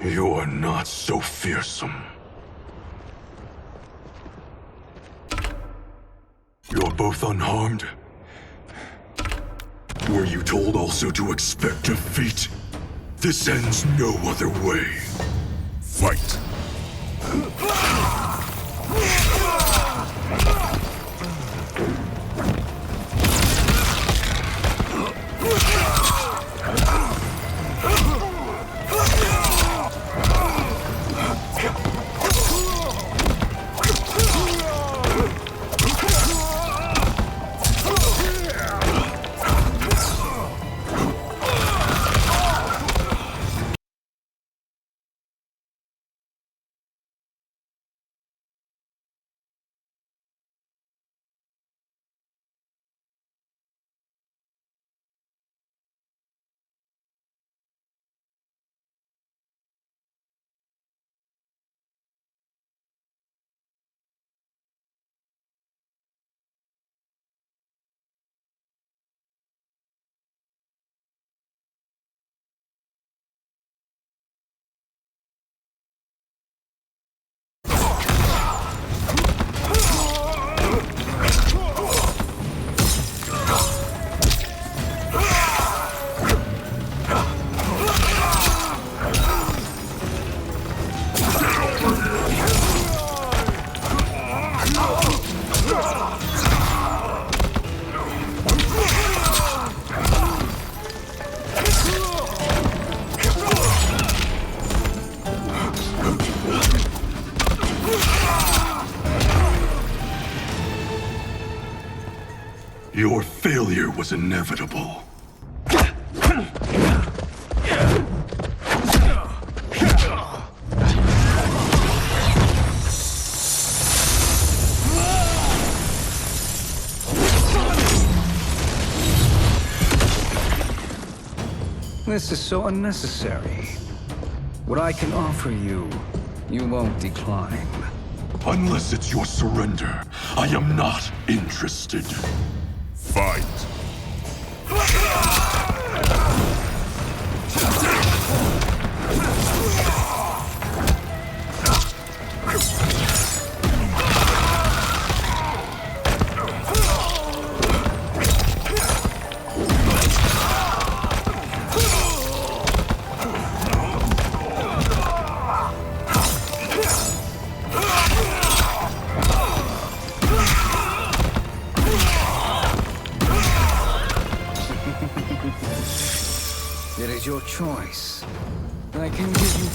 You're not so fearsome. You're both unharmed? Were you told also to expect defeat? This ends no other way. Fight! Your failure was inevitable. This is so unnecessary. What I can offer you, you won't decline. Unless it's your surrender, I am not interested. Fight! It is your choice. I can give you...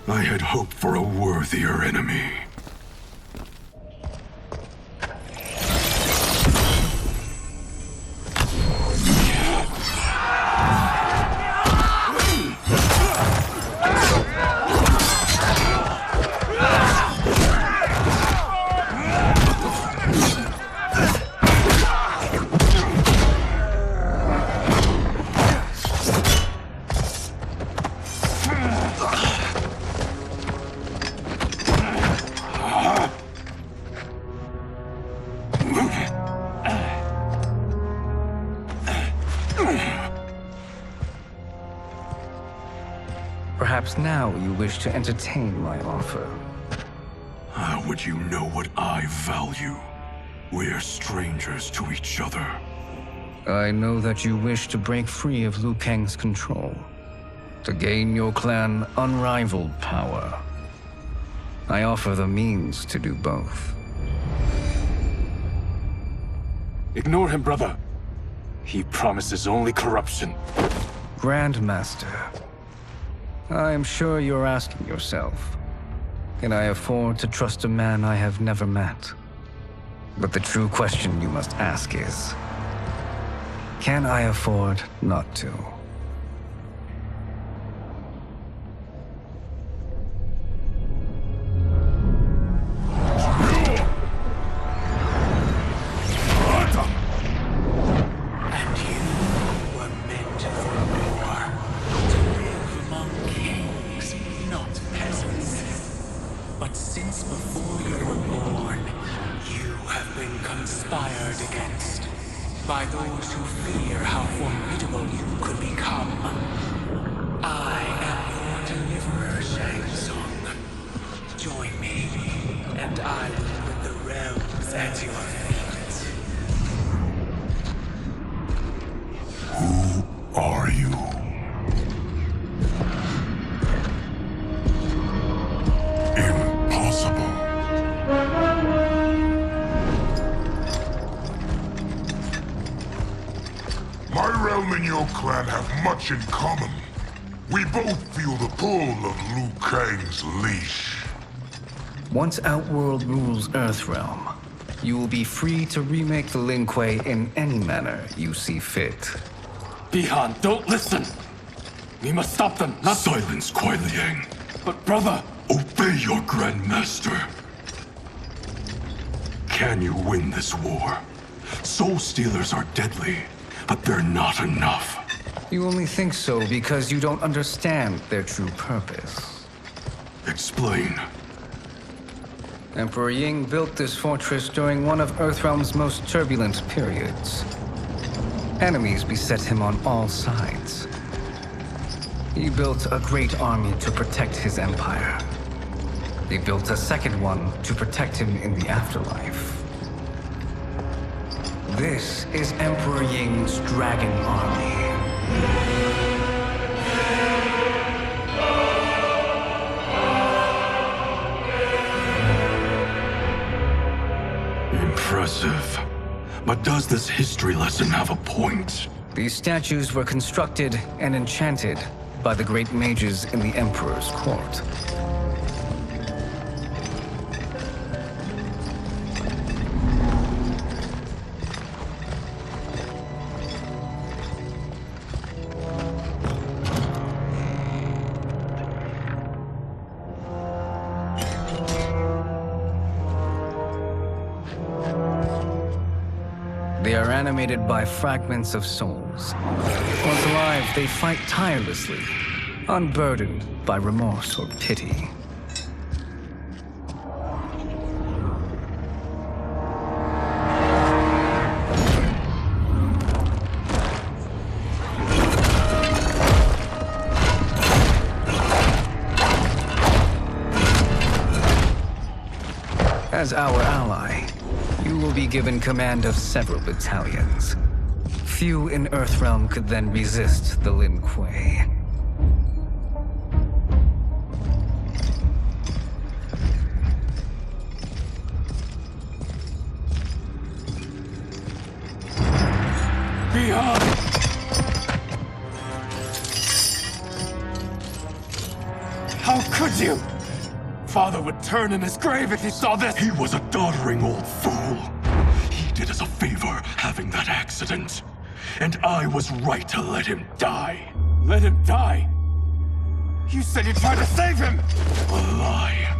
I had hoped for a worthier enemy. Perhaps now you wish to entertain my offer. How would you know what I value? We're strangers to each other. I know that you wish to break free of Liu Kang's control, to gain your clan unrivaled power. I offer the means to do both. Ignore him, brother. He promises only corruption. Grandmaster, I am sure you're asking yourself, can I afford to trust a man I have never met? But the true question you must ask is, can I afford not to? But since before you were born, you have been conspired against by those who fear how formidable you could become. I am your deliverer, Shang Tsung. Join me, and I will put the realms at your feet. Who are you? Impossible. My realm and your clan have much in common. We both feel the pull of Liu Kang's leash. Once Outworld rules Earthrealm, you will be free to remake the Lin Kuei in any manner you see fit. Bihan, don't listen! We must stop them, not— Silence, Kuai Liang. But brother! Obey your Grandmaster. Can you win this war? Soul Stealers are deadly, but they're not enough. You only think so because you don't understand their true purpose. Explain. Emperor Ying built this fortress during one of Earthrealm's most turbulent periods. Enemies beset him on all sides. He built a great army to protect his empire. He built a second one to protect him in the afterlife. This is Emperor Ying's Dragon Army. Impressive. But does this history lesson have a point? These statues were constructed and enchanted by the great mages in the Emperor's court. They are animated by fragments of souls. Once alive, they fight tirelessly, unburdened by remorse or pity. As our ally, you will be given command of several battalions. Few in Earthrealm could then resist the Lin Kuei. Bihan! How could you? Father would turn in his grave if he saw this! He was a doddering old fool. He did us a favor having that accident. And I was right to let him die. Let him die? You said you tried to save him! A lie.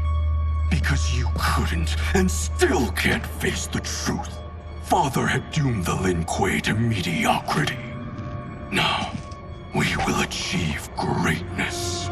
Because you couldn't and still can't face the truth. Father had doomed the Lin Kuei to mediocrity. Now, we will achieve greatness.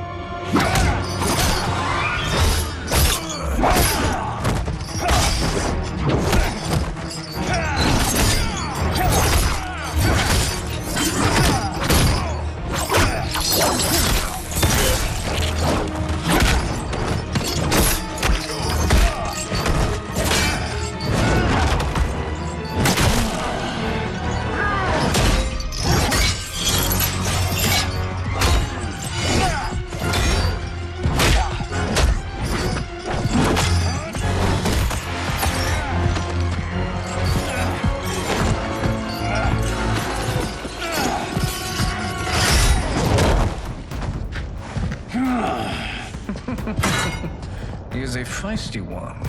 He is a feisty one.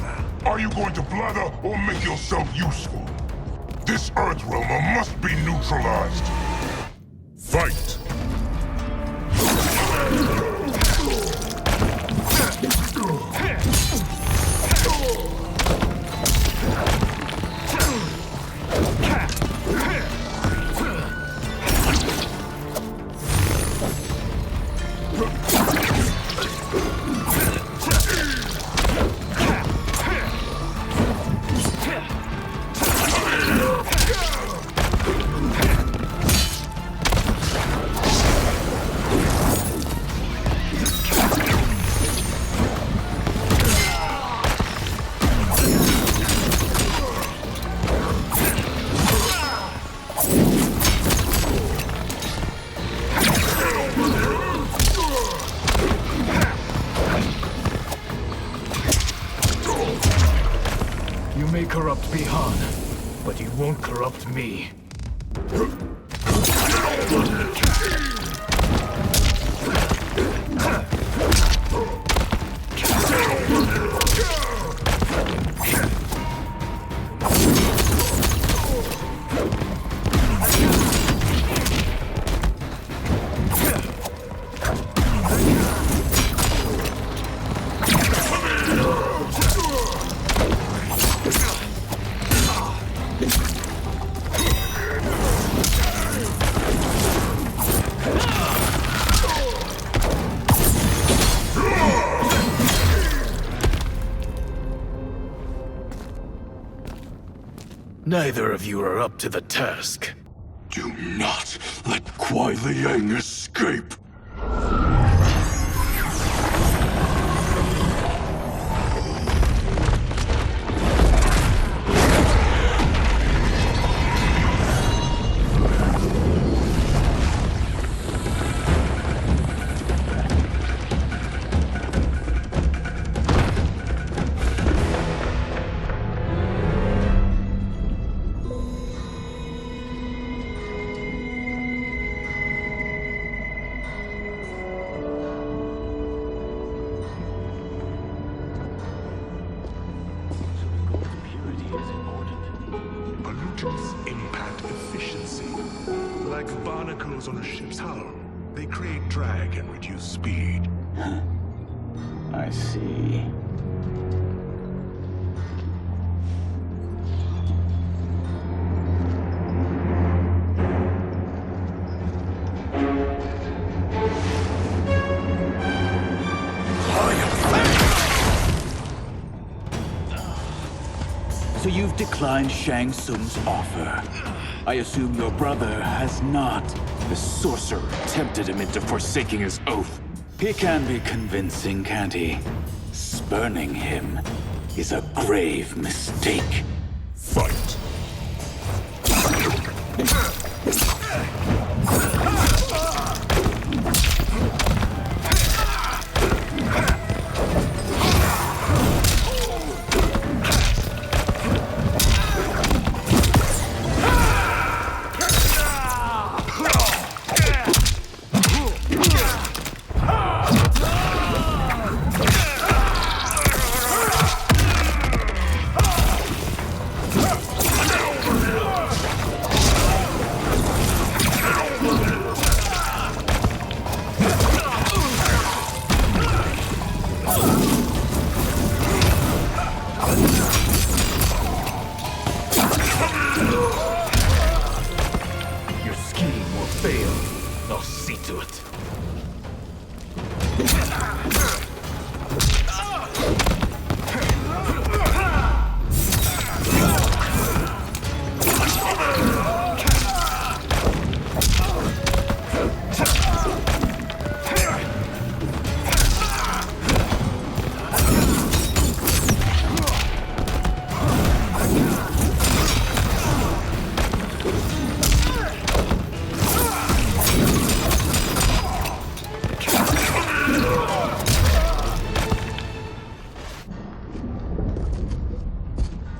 Are you going to blather or make yourself useful? This Earthrealmer must be neutralized. Fight! You may corrupt Bihan, but you won't corrupt me. Neither of you are up to the task. Do not let Kuai Liang escape. Pollutants impact efficiency. Like barnacles on a ship's hull, they create drag and reduce speed. I see. So you've declined Shang Tsung's offer. I assume your brother has not. The sorcerer tempted him into forsaking his oath. He can be convincing, can't he? Spurning him is a grave mistake. Fight! Your scheme will fail. I'll see to it.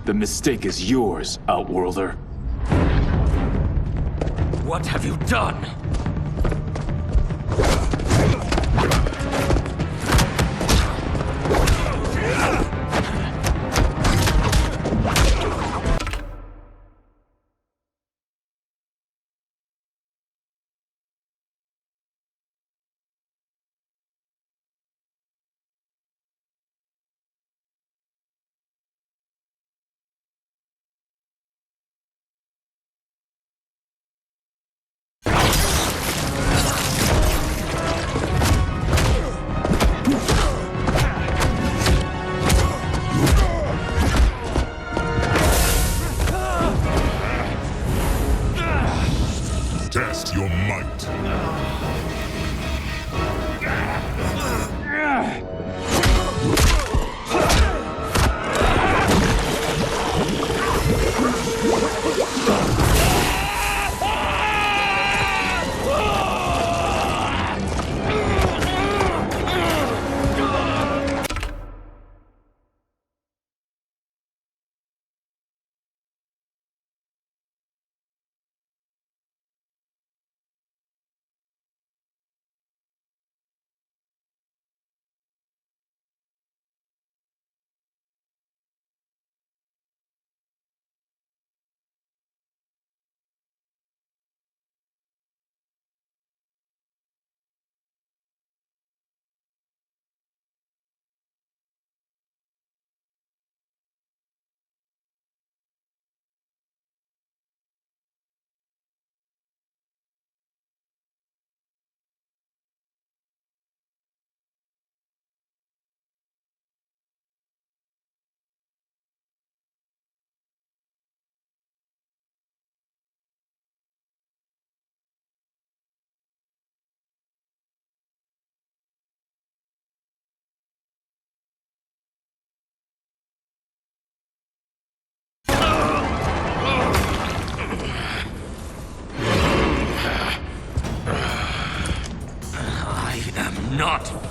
The mistake is yours, Outworlder. What have you done?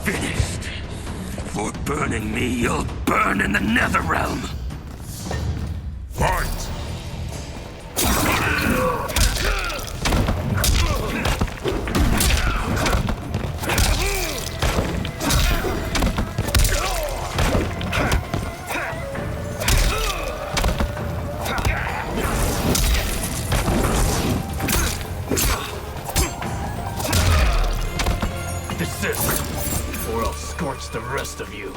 finished. For burning me, you'll burn in the Netherrealm. Fight! Desist, or I'll scorch the rest of you.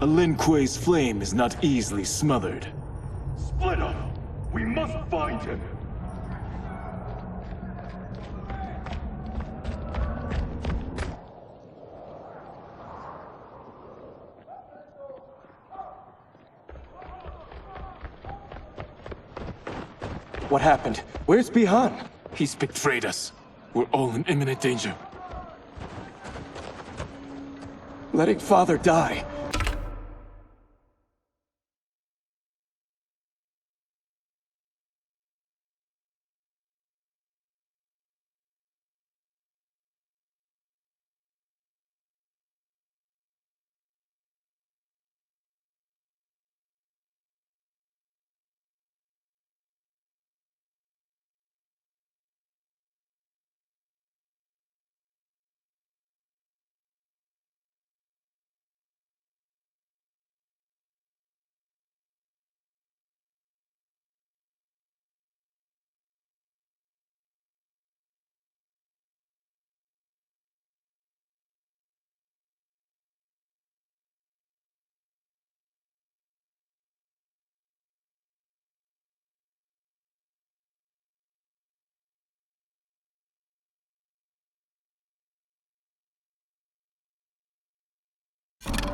A Lin Kuei's flame is not easily smothered. Split up! We must find him! What happened? Where's Bihan? He's betrayed us. We're all in imminent danger. Letting Father die.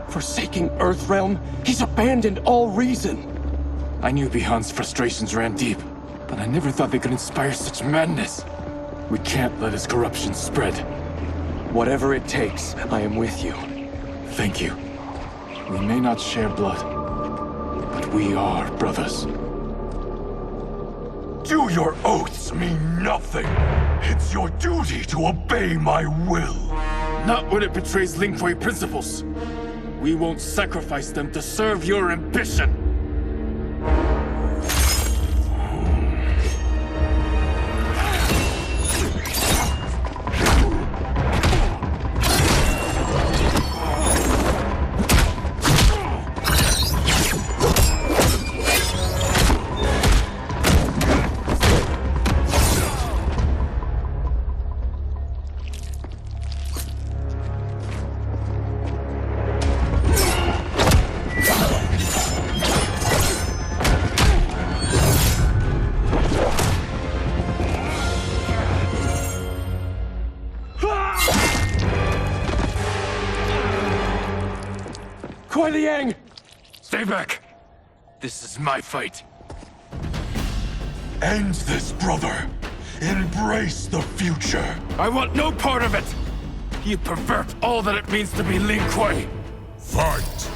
Forsaking Earthrealm? He's abandoned all reason! I knew Bihan's frustrations ran deep, but I never thought they could inspire such madness. We can't let his corruption spread. Whatever it takes, I am with you. Thank you. We may not share blood, but we are brothers. Do your oaths mean nothing? It's your duty to obey my will. Not when it betrays Lin Kuei principles. We won't sacrifice them to serve your ambition! Kuei Liang! Stay back! This is my fight. End this, brother. Embrace the future. I want no part of it! You pervert all that it means to be Lin Kuei! Fight!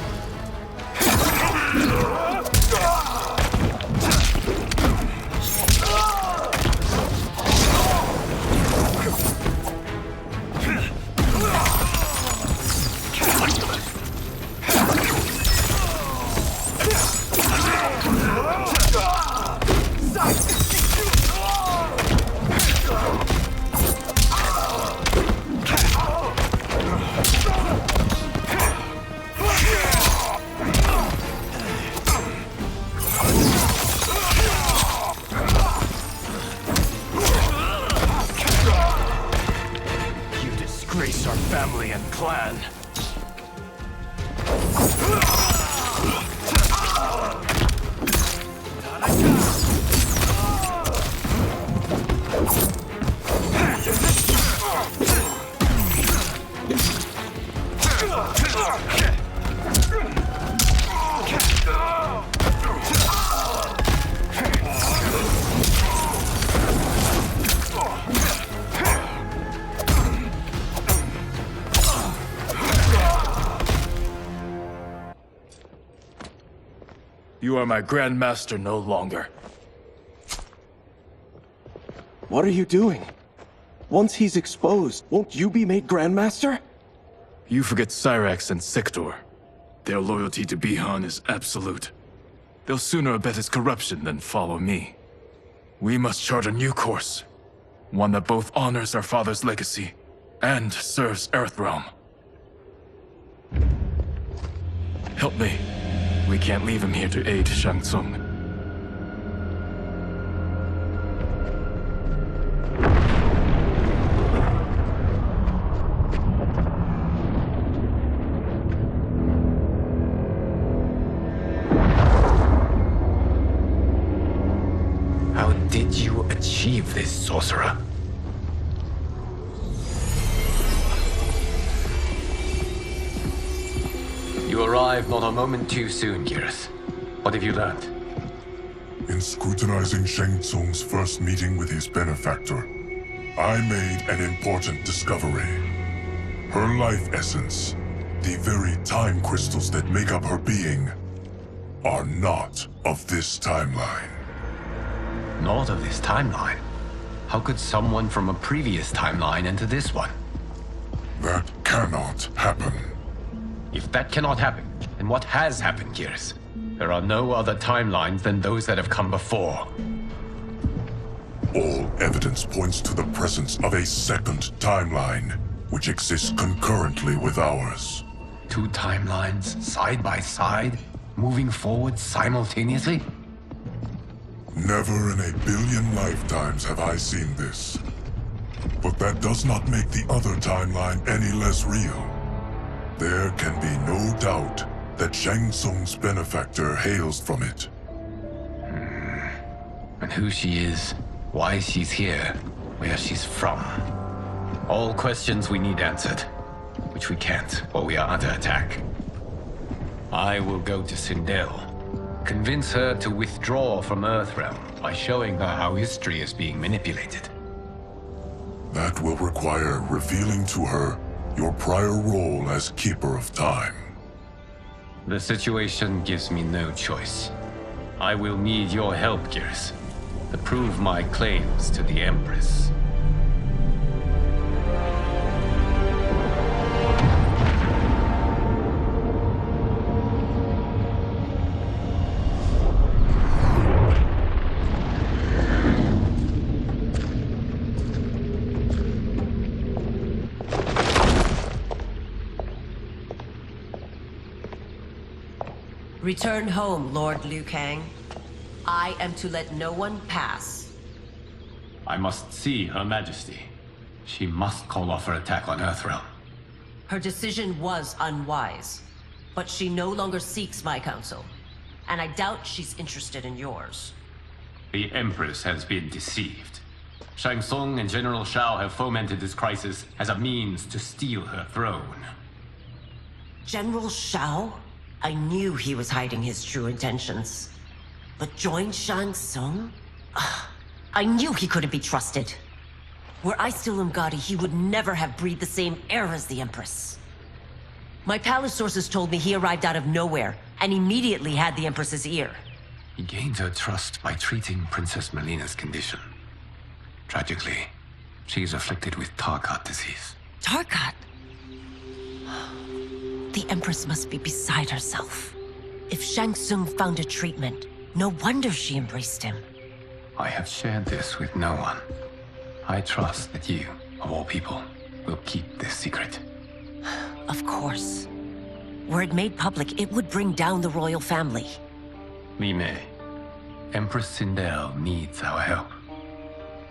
You are my Grand Master no longer. What are you doing? Once he's exposed, won't you be made Grandmaster? You forget Cyrax and Sector. Their loyalty to Bihan is absolute. They'll sooner abet his corruption than follow me. We must chart a new course. One that both honors our father's legacy and serves Earthrealm. Help me. We can't leave him here to aid Shang Tsung. How did you achieve this, sorcerer? You arrived not a moment too soon, Geras. What have you learned? In scrutinizing Shang Tsung's first meeting with his benefactor, I made an important discovery. Her life essence, the very time crystals that make up her being, are not of this timeline. Not of this timeline? How could someone from a previous timeline enter this one? That cannot happen. If that cannot happen, then what has happened, Geras? There are no other timelines than those that have come before. All evidence points to the presence of a second timeline, which exists concurrently with ours. Two timelines, side by side, moving forward simultaneously? Never in a billion lifetimes have I seen this. But that does not make the other timeline any less real. There can be no doubt that Shang Tsung's benefactor hails from it. And who she is, why she's here, where she's from. All questions we need answered, which we can't while we are under attack. I will go to Sindel, convince her to withdraw from Earthrealm by showing her how history is being manipulated. That will require revealing to her your prior role as Keeper of Time. The situation gives me no choice. I will need your help, Geras, to prove my claims to the Empress. Return home, Lord Liu Kang. I am to let no one pass. I must see Her Majesty. She must call off her attack on Earthrealm. Her decision was unwise, but she no longer seeks my counsel, and I doubt she's interested in yours. The Empress has been deceived. Shang Tsung and General Shao have fomented this crisis as a means to steal her throne. General Shao? I knew he was hiding his true intentions. But join Shang Tsung? I knew he couldn't be trusted. Were I still Umgadi, he would never have breathed the same air as the Empress. My palace sources told me he arrived out of nowhere, and immediately had the Empress's ear. He gained her trust by treating Princess Melina's condition. Tragically, she is afflicted with Tarkat disease. Tarkat? The Empress must be beside herself. If Shang Tsung found a treatment, no wonder she embraced him. I have shared this with no one. I trust that you, of all people, will keep this secret. Of course. Were it made public, it would bring down the royal family. Li Mei, Empress Sindel needs our help.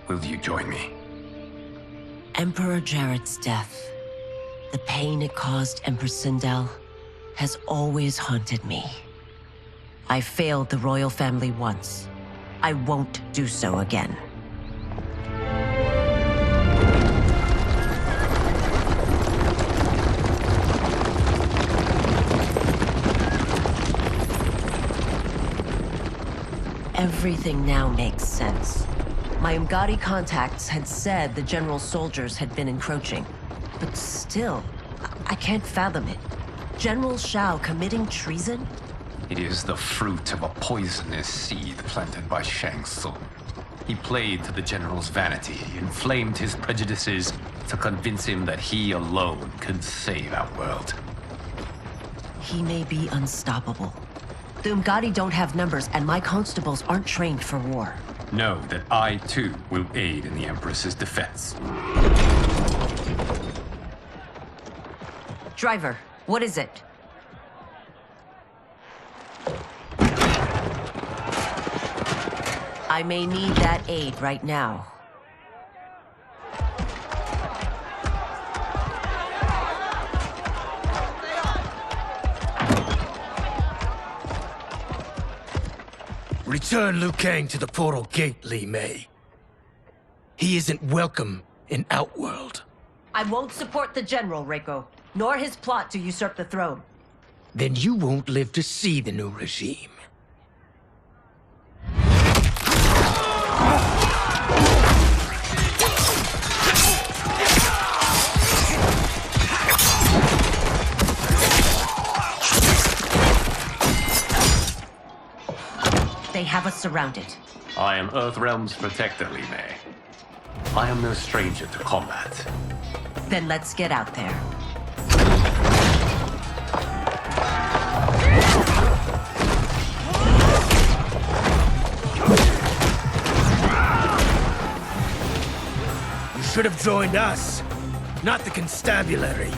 Will you join me? Emperor Jarrett's death, the pain it caused Empress Sindel, has always haunted me. I failed the royal family once. I won't do so again. Everything now makes sense. My Umgadi contacts had said the general soldiers had been encroaching. But still, I can't fathom it. General Shao committing treason? It is the fruit of a poisonous seed planted by Shang Tsung. He played to the general's vanity, inflamed his prejudices to convince him that he alone could save our world. He may be unstoppable. The Umgadi don't have numbers, and my constables aren't trained for war. Know that I, too, will aid in the Empress's defense. Driver, what is it? I may need that aid right now. Return Liu Kang to the portal gate, Li Mei. He isn't welcome in Outworld. I won't support the General, Reiko, nor his plot to usurp the throne. Then you won't live to see the new regime. They have us surrounded. I am Earthrealm's protector, Li Mei. I am no stranger to combat. Then let's get out there. You should have joined us, not the constabulary.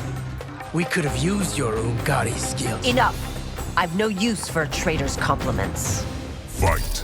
We could have used your Umgadi skills. Enough! I've no use for a traitor's compliments. Fight.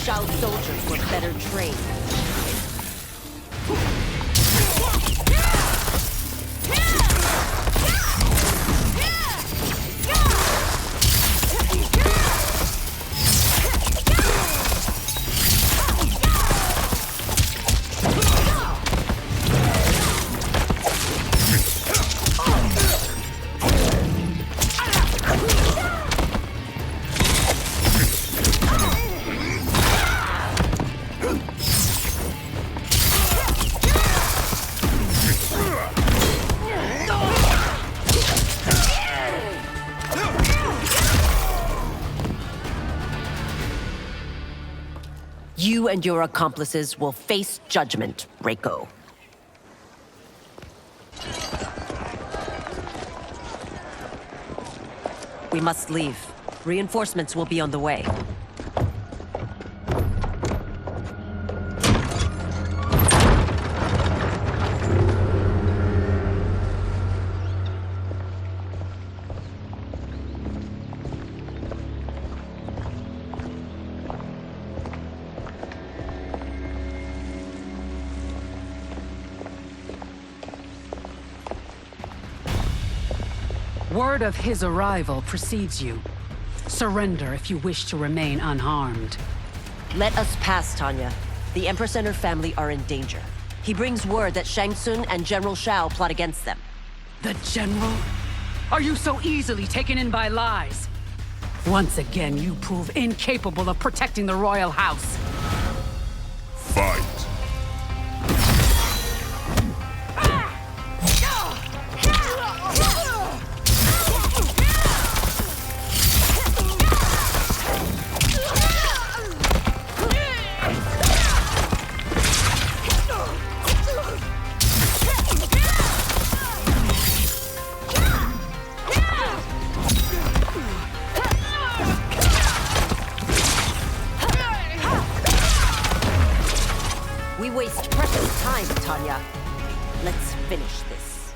Shao soldiers were better trained. You and your accomplices will face judgment, Reiko. We must leave. Reinforcements will be on the way. Word of his arrival precedes you. Surrender if you wish to remain unharmed. Let us pass, Tanya. The Empress and her family are in danger. He brings word that Shang Tsung and General Shao plot against them. The General? Are you so easily taken in by lies? Once again, you prove incapable of protecting the royal house. Fight. We waste precious time, Tanya. Let's finish this.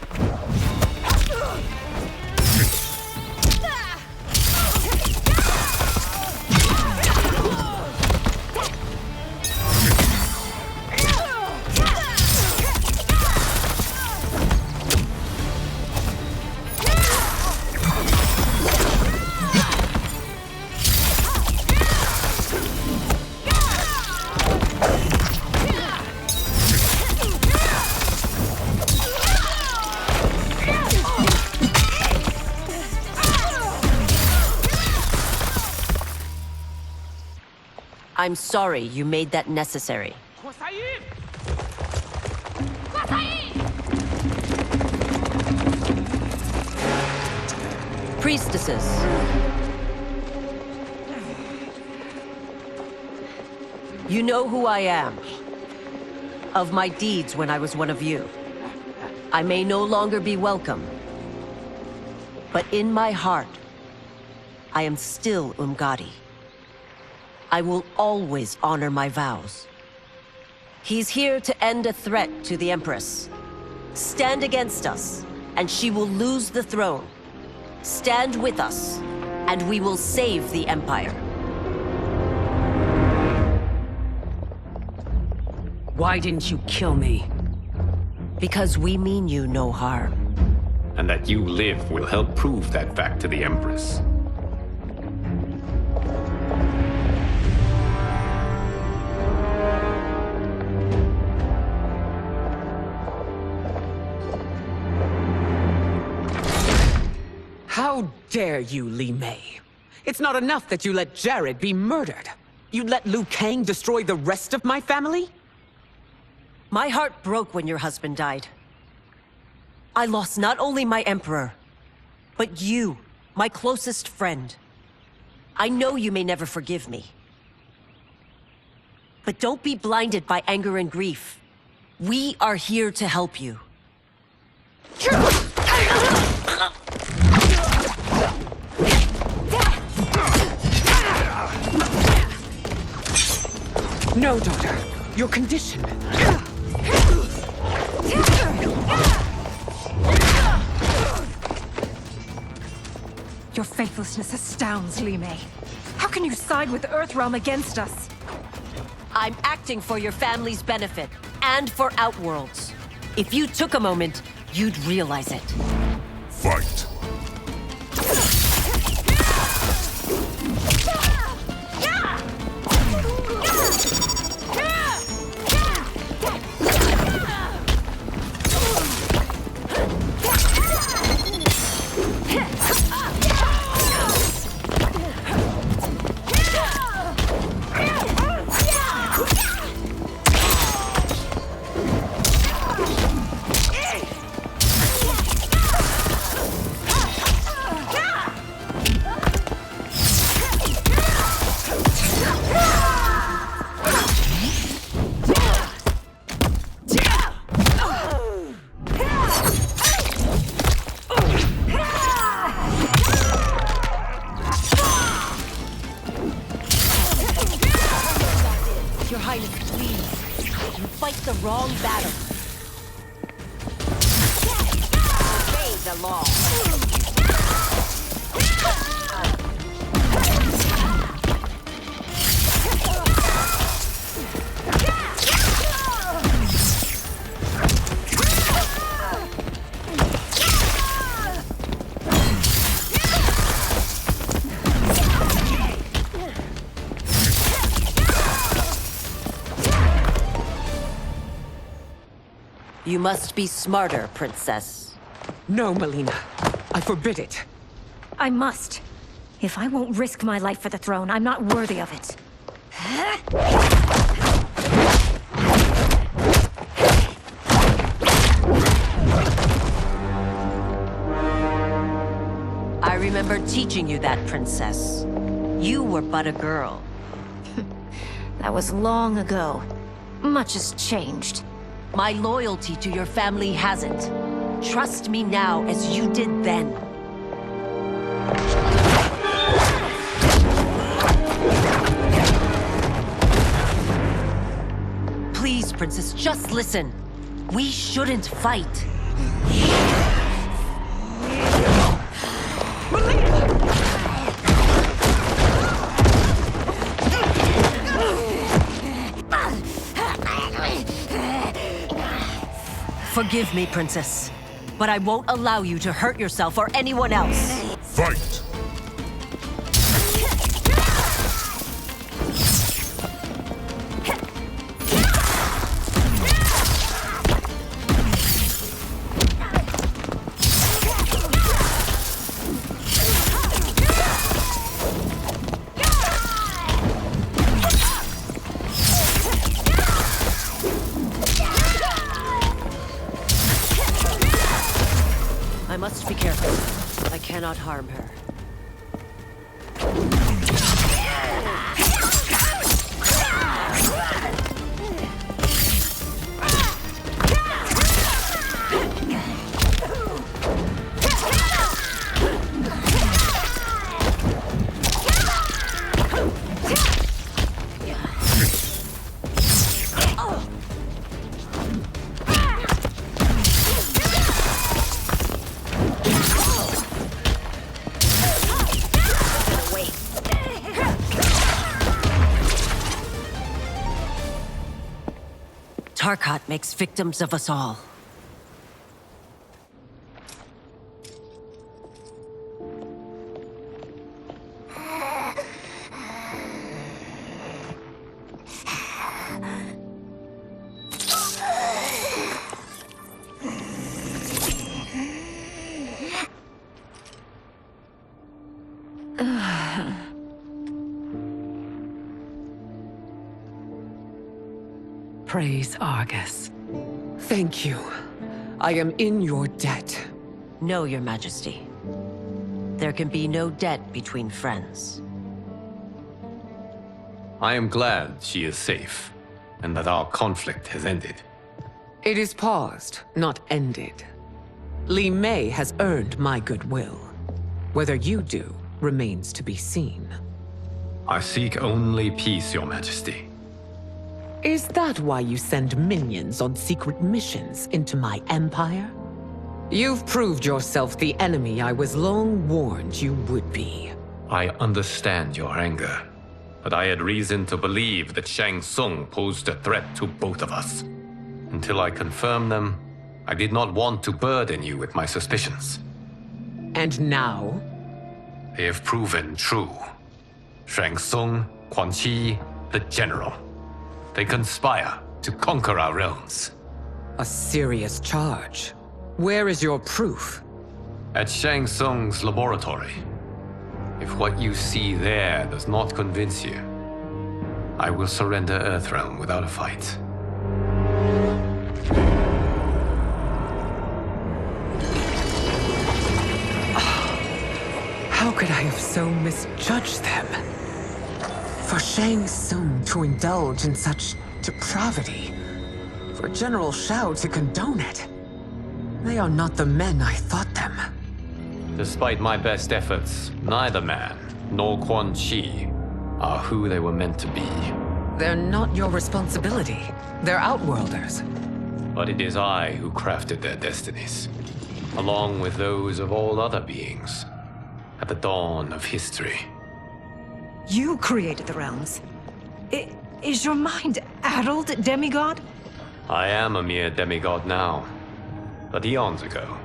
I'm sorry you made that necessary. Priestesses. You know who I am. Of my deeds when I was one of you. I may no longer be welcome. But in my heart, I am still Umgadi. I will always honor my vows. He's here to end a threat to the Empress. Stand against us, and she will lose the throne. Stand with us, and we will save the Empire. Why didn't you kill me? Because we mean you no harm. And that you live will help prove that fact to the Empress. How dare you, Li Mei? It's not enough that you let Jared be murdered. You'd let Liu Kang destroy the rest of my family? My heart broke when your husband died. I lost not only my emperor, but you, my closest friend. I know you may never forgive me. But don't be blinded by anger and grief. We are here to help you. No, daughter. Your condition. Your faithlessness astounds, Li Mei. How can you side with Earthrealm against us? I'm acting for your family's benefit, and for Outworld's. If you took a moment, you'd realize it. Fight! Your Highness, please. You fight the wrong battle. Obey the law. You must be smarter, Princess. No, Melina. I forbid it. I must. If I won't risk my life for the throne, I'm not worthy of it. I remember teaching you that, Princess. You were but a girl. That was long ago. Much has changed. My loyalty to your family hasn't. Trust me now as you did then. Please, Princess, just listen. We shouldn't fight. Forgive me, Princess, but I won't allow you to hurt yourself or anyone else. Fight! cannot harm her. Tarkat makes victims of us all. Praise Argus. Thank you. I am in your debt. No, Your Majesty. There can be no debt between friends. I am glad she is safe, and that our conflict has ended. It is paused, not ended. Li Mei has earned my goodwill. Whether you do remains to be seen. I seek only peace, Your Majesty. Is that why you send minions on secret missions into my empire? You've proved yourself the enemy I was long warned you would be. I understand your anger, but I had reason to believe that Shang Tsung posed a threat to both of us. Until I confirmed them, I did not want to burden you with my suspicions. And now? They have proven true. Shang Tsung, Quan Chi, the General. They conspire to conquer our realms. A serious charge. Where is your proof? At Shang Tsung's laboratory. If what you see there does not convince you, I will surrender Earthrealm without a fight. How could I have so misjudged them? For Shang Tsung to indulge in such depravity, for General Shao to condone it, they are not the men I thought them. Despite my best efforts, neither man nor Quan Chi are who they were meant to be. They're not your responsibility. They're Outworlders. But it is I who crafted their destinies, along with those of all other beings, at the dawn of history. You created the realms. Is your mind addled, demigod? I am a mere demigod now. But eons ago,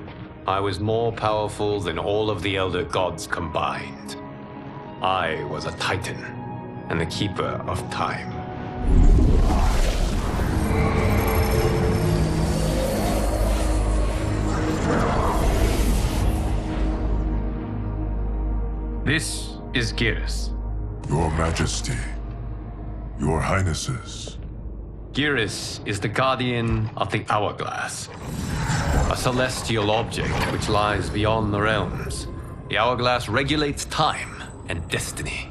I was more powerful than all of the Elder Gods combined. I was a Titan, and the Keeper of Time. This is Geras. Your Majesty, Your Highnesses. Geras is the guardian of the Hourglass, a celestial object which lies beyond the realms. The Hourglass regulates time and destiny.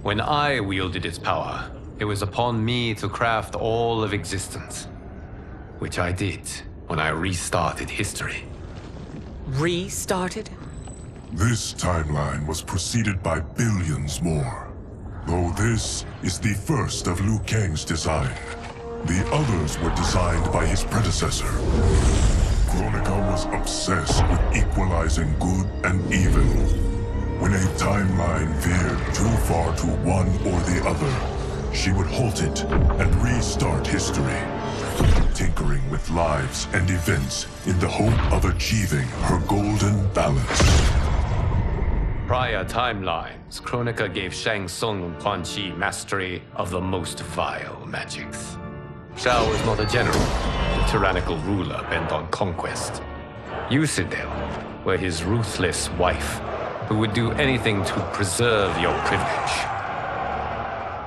When I wielded its power, it was upon me to craft all of existence, which I did when I restarted history. Restarted? This timeline was preceded by billions more. Though this is the first of Liu Kang's design. The others were designed by his predecessor. Kronika was obsessed with equalizing good and evil. When a timeline veered too far to one or the other, she would halt it and restart history, tinkering with lives and events in the hope of achieving her golden balance. Prior timelines, Kronika gave Shang Tsung and Quan Chi mastery of the most vile magics. Shao was not a general, a tyrannical ruler bent on conquest. You, Citadel, were his ruthless wife, who would do anything to preserve your privilege.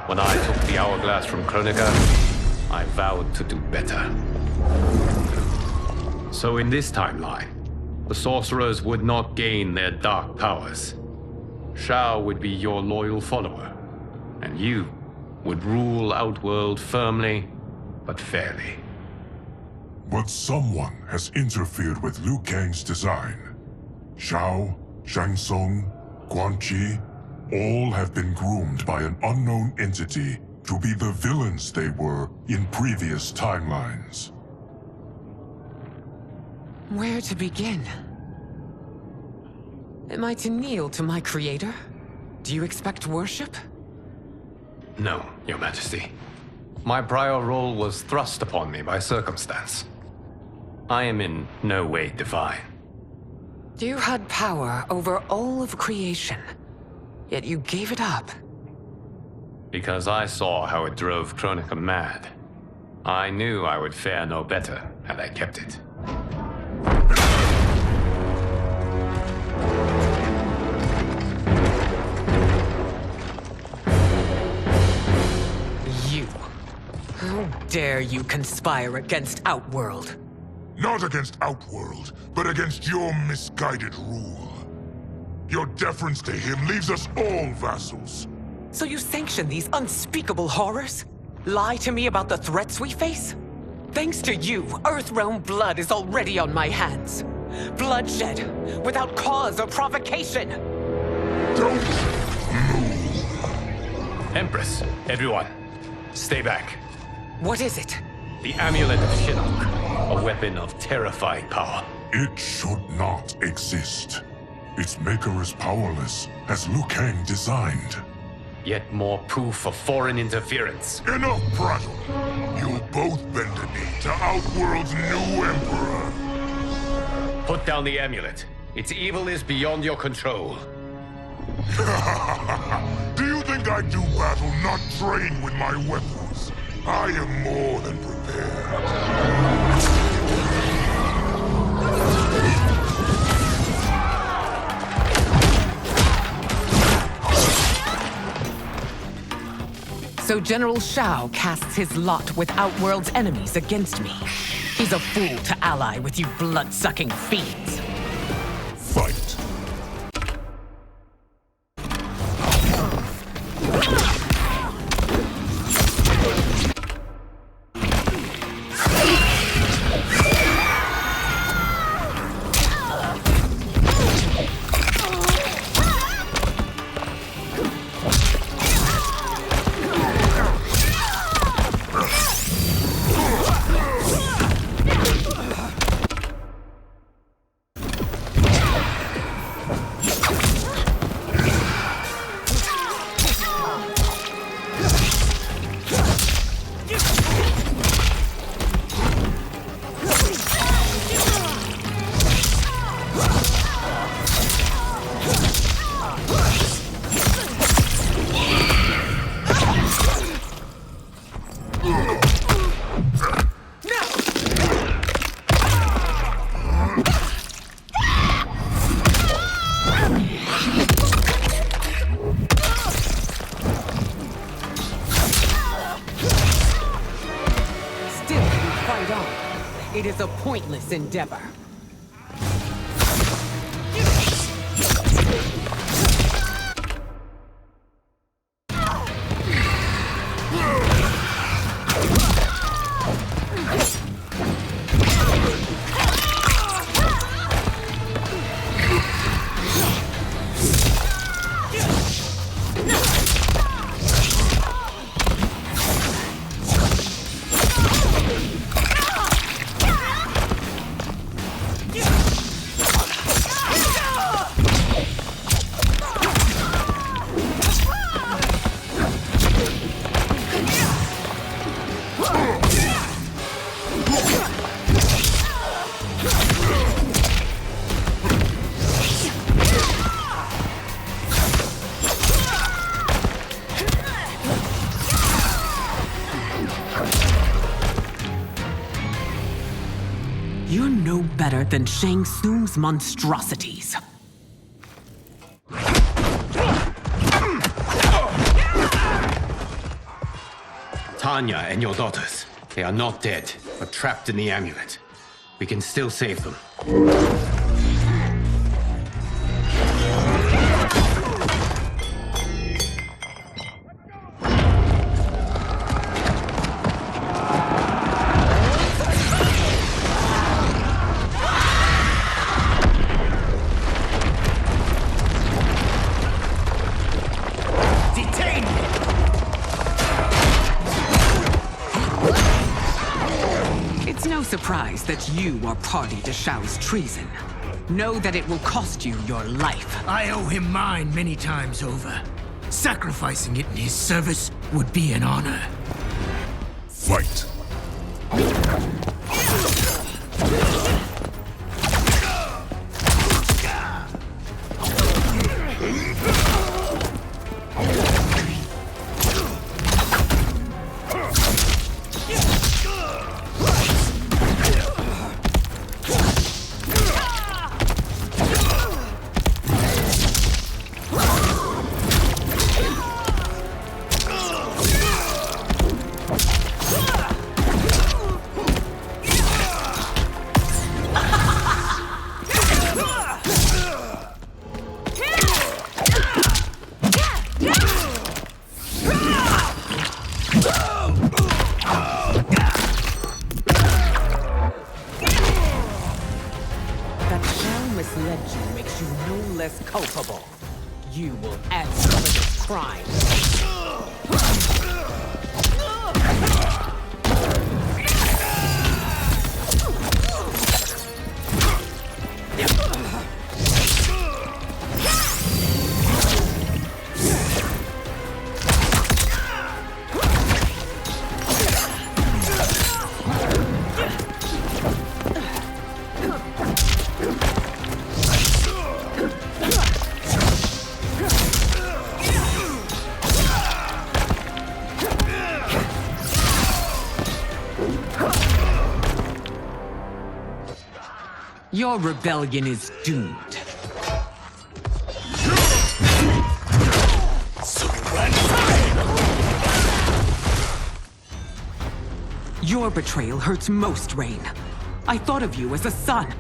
When I took the Hourglass from Kronika, I vowed to do better. So in this timeline, the sorcerers would not gain their dark powers. Shao would be your loyal follower, and you would rule Outworld firmly, but fairly. But someone has interfered with Liu Kang's design. Shao, Shang Tsung, Quan Chi, all have been groomed by an unknown entity to be the villains they were in previous timelines. Where to begin? Am I to kneel to my creator? Do you expect worship? No, Your Majesty. My prior role was thrust upon me by circumstance. I am in no way divine. You had power over all of creation, yet you gave it up. Because I saw how it drove Kronika mad. I knew I would fare no better had I kept it. You. How dare you conspire against Outworld? Not against Outworld, but against your misguided rule. Your deference to him leaves us all vassals. So you sanction these unspeakable horrors? Lie to me about the threats we face? Thanks to you, Earthrealm blood is already on my hands. Bloodshed, without cause or provocation. Don't move. Empress, everyone, stay back. What is it? The Amulet of Shinnok, a weapon of terrifying power. It should not exist. Its maker is powerless, as Liu Kang designed. Yet more proof of foreign interference. Enough prattle! You'll both bend a knee to Outworld's new emperor. Put down the amulet. Its evil is beyond your control. Do you think I do battle not trained with my weapons? I am more than prepared. So General Shao casts his lot with Outworld's enemies against me. He's a fool to ally with you blood-sucking fiends. Fight. It is a pointless endeavor. You're no better than Shang Tsung's monstrosities. Tanya and your daughters, they are not dead, but trapped in the amulet. We can still save them. no surprise that you are party to Shao's treason. Know that it will cost you your life. I owe him mine many times over. Sacrificing it in his service would be an honor. Fight! Legend makes you no less culpable. You will answer for this crime. Your rebellion is doomed. Your betrayal hurts most, Rain. I thought of you as a son.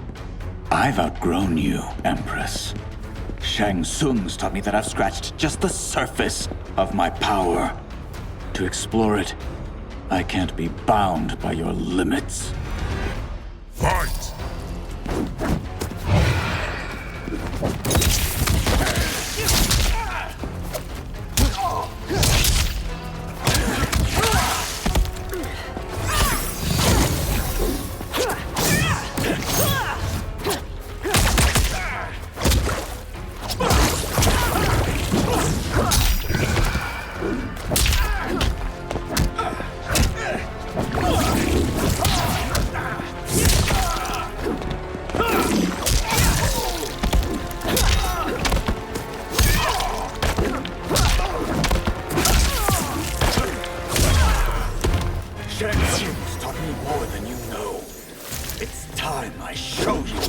I've outgrown you, Empress. Shang Tsung's taught me that I've scratched just the surface of my power. To explore it, I can't be bound by your limits. Fight! Shang Tsung's taught me more than you know. It's time I show you.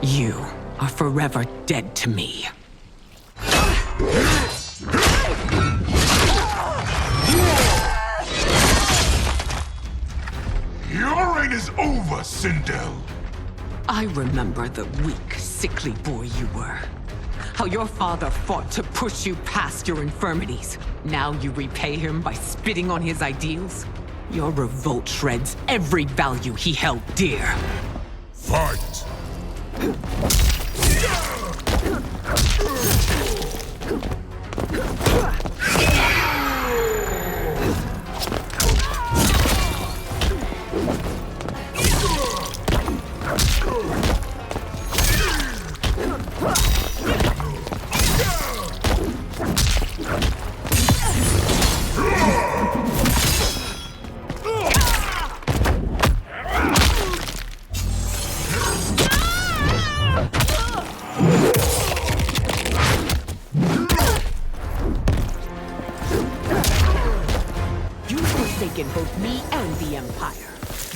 You are forever dead to me. Your reign is over, Sindel. I remember the weak, sickly boy you were. How your father fought to push you past your infirmities. Now you repay him by spitting on his ideals? Your revolt shreds every value he held dear. Fight!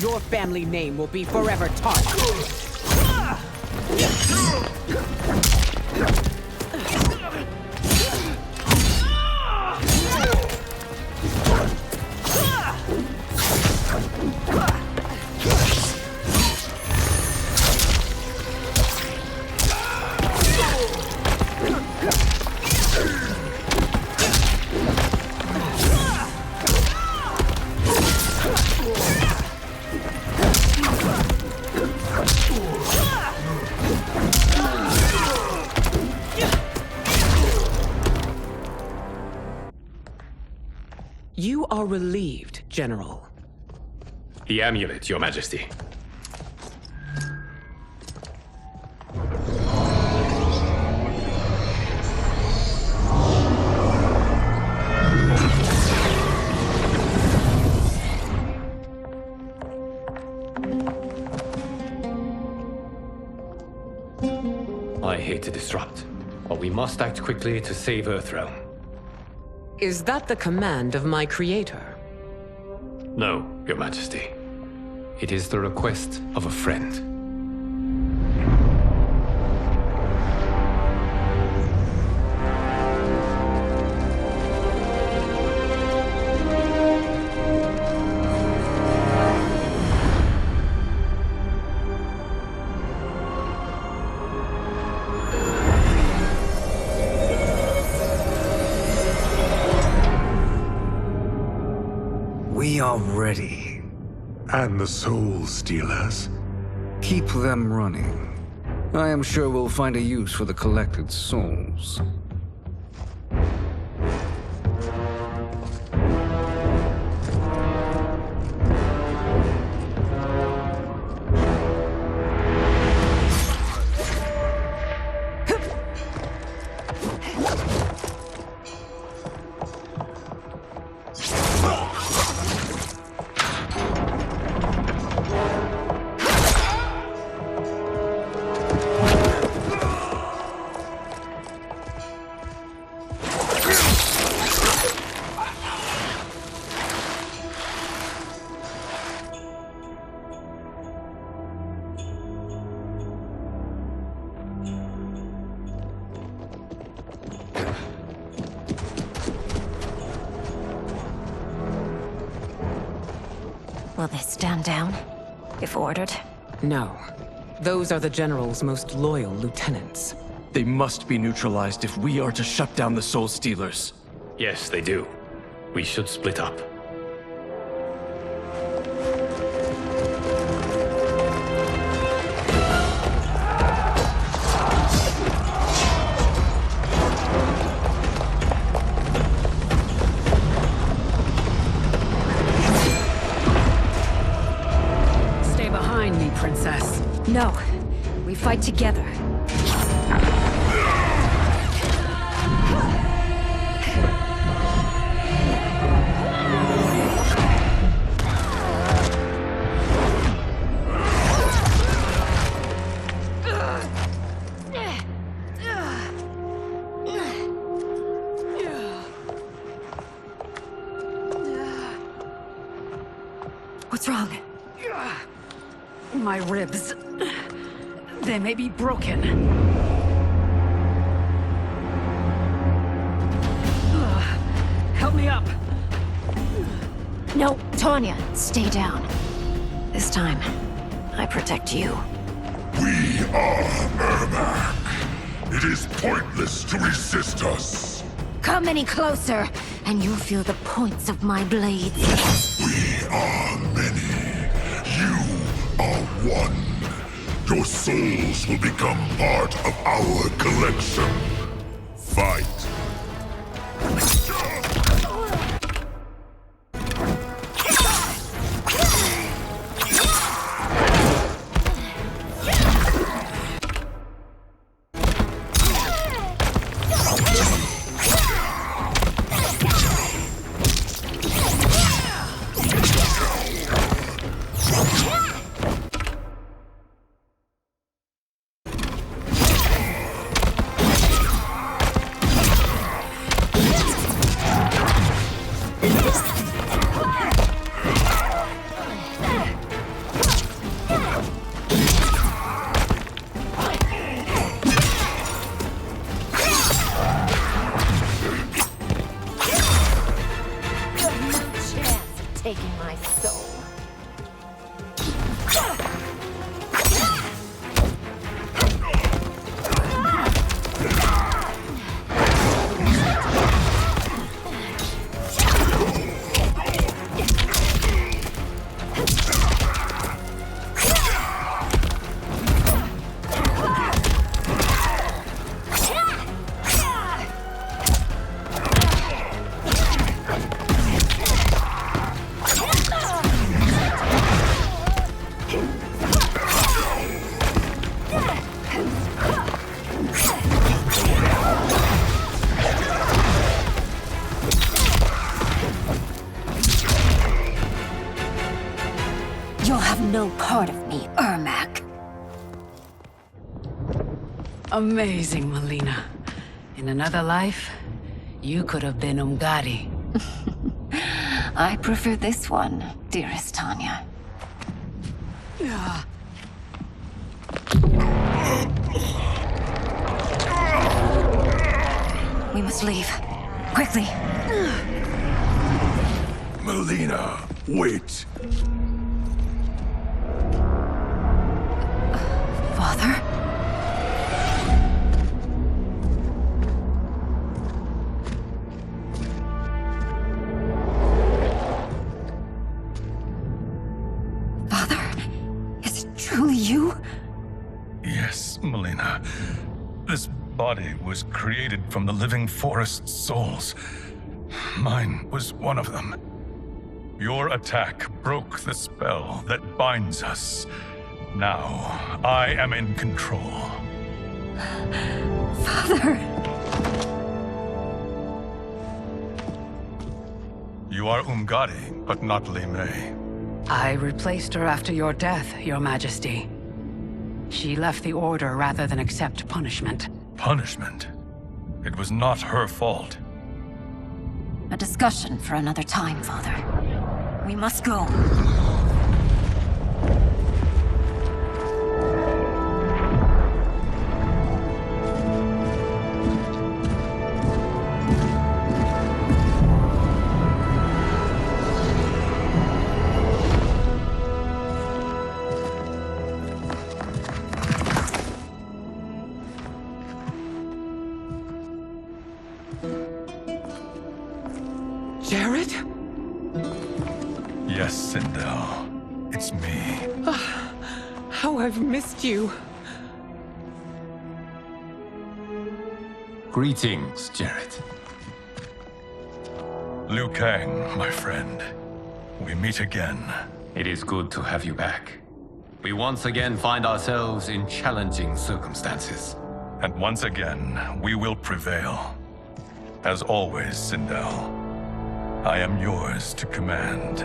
Your family name will be forever tarnished. You are relieved, General. The amulet, Your Majesty. I hate to disrupt, but we must act quickly to save Earthrealm. Is that the command of my creator? No, Your Majesty. It is the request of a friend. We are ready. And the Soul Stealers? Keep them running. I am sure we'll find a use for the collected souls. Will they stand down, if ordered? No. Those are the General's most loyal lieutenants. They must be neutralized if we are to shut down the Soul Stealers. Yes, they do. We should split up. Princess. No. We fight together. What's wrong? My ribs. They may be broken. Help me up. No, Tanya, stay down. This time, I protect you. We are Ermac. It is pointless to resist us. Come any closer, and you'll feel the points of my blades. We are many. You are one. Your souls will become part of our collection. Fight. You'll have no part of me, Ermac. Amazing, Melina. In another life, you could have been Umgadi. I prefer this one, dearest Tanya. We must leave. Quickly. Melina, wait. Father? Father? Is it truly you? Yes, Melina. This body was created from the living forest's souls. Mine was one of them. Your attack broke the spell that binds us. Now, I am in control. Father! You are Umgadi, but not Li Mei. I replaced her after your death, Your Majesty. She left the Order rather than accept punishment. Punishment? It was not her fault. A discussion for another time, Father. We must go. Jared? Yes, Sindel. It's me. How I've missed you. Greetings, Jared. Liu Kang, my friend. We meet again. It is good to have you back. We once again find ourselves in challenging circumstances. And once again, we will prevail. As always, Sindel, I am yours to command.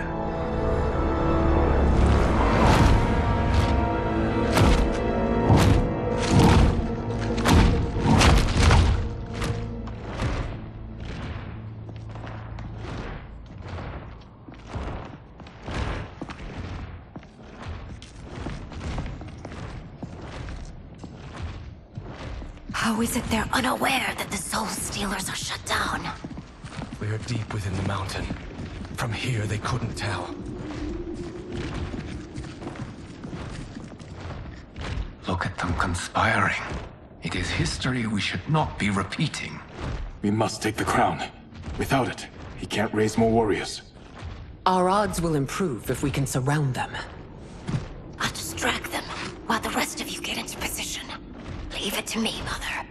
How is it they're unaware that the Soul Stealers are shut down? We are deep within the mountain. From here, they couldn't tell. Look at them conspiring. It is history we should not be repeating. We must take the crown. Without it, he can't raise more warriors. Our odds will improve if we can surround them. I'll distract them while the rest of you get into position. Leave it to me, Mother.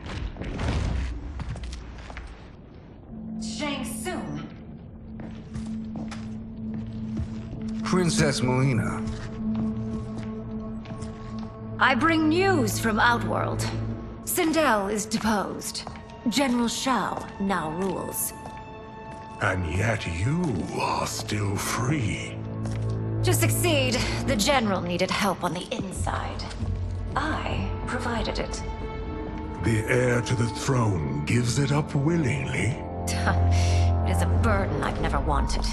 Shang Tsung. Princess Melina. I bring news from Outworld. Sindel is deposed. General Shao now rules. And yet you are still free. To succeed, the General needed help on the inside. I provided it. The heir to the throne gives it up willingly. It is a burden I've never wanted.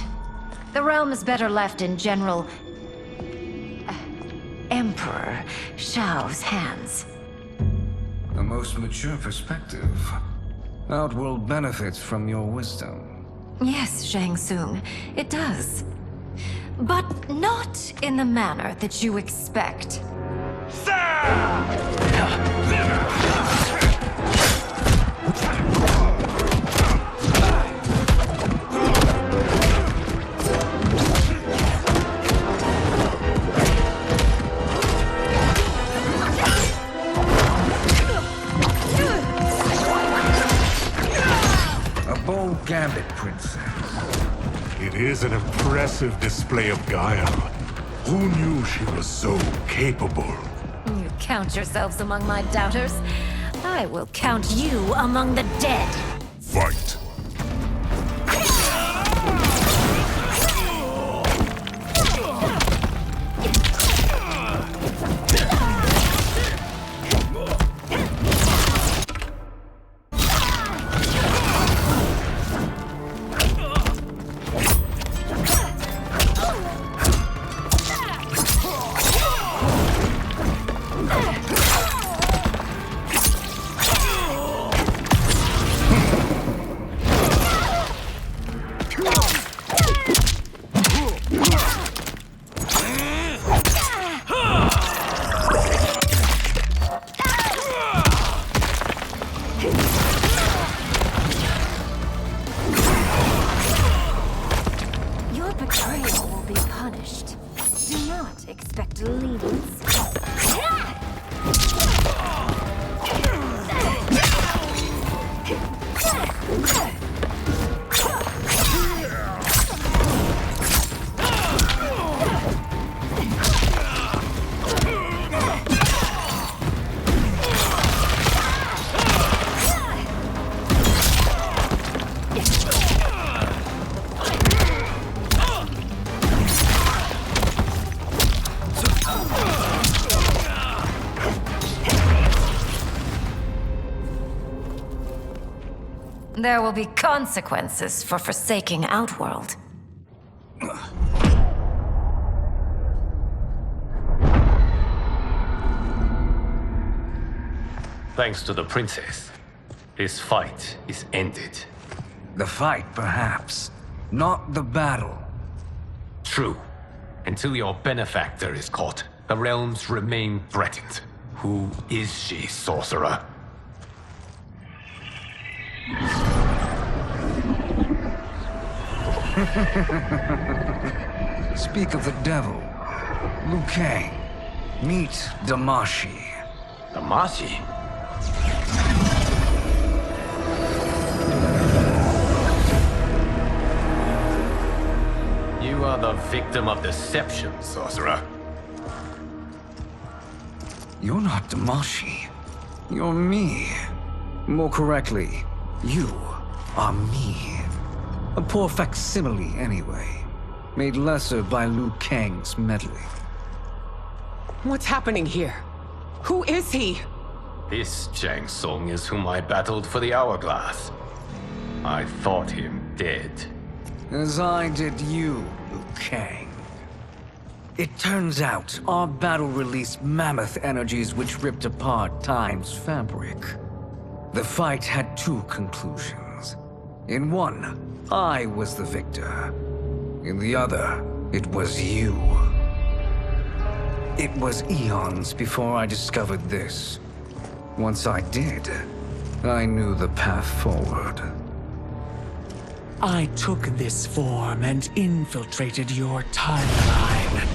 The realm is better left in General... Emperor Shao's hands. A most mature perspective. Outworld benefits from your wisdom. Yes, Shang Tsung, it does. But not in the manner that you expect. A bold gambit, Princess. It is an impressive display of guile. Who knew she was so capable? You count yourselves among my doubters. I will count you among the dead. Fight! Your betrayal will be punished. Do not expect lenience. There will be consequences for forsaking Outworld. Thanks to the princess, this fight is ended. The fight, perhaps. Not the battle. True. Until your benefactor is caught, the realms remain threatened. Who is she, sorcerer? Speak of the devil. Liu Kang. Meet Damashi. Damashi? You are the victim of deception, sorcerer. You're not Damashi. You're me. More correctly, you are me. A poor facsimile, anyway. Made lesser by Liu Kang's meddling. What's happening here? Who is he? This Shang Tsung is whom I battled for the Hourglass. I thought him dead. As I did you, Liu Kang. It turns out our battle released mammoth energies which ripped apart time's fabric. The fight had two conclusions. In one, I was the victor. In the other, it was you. It was eons before I discovered this. Once I did, I knew the path forward. I took this form and infiltrated your timeline.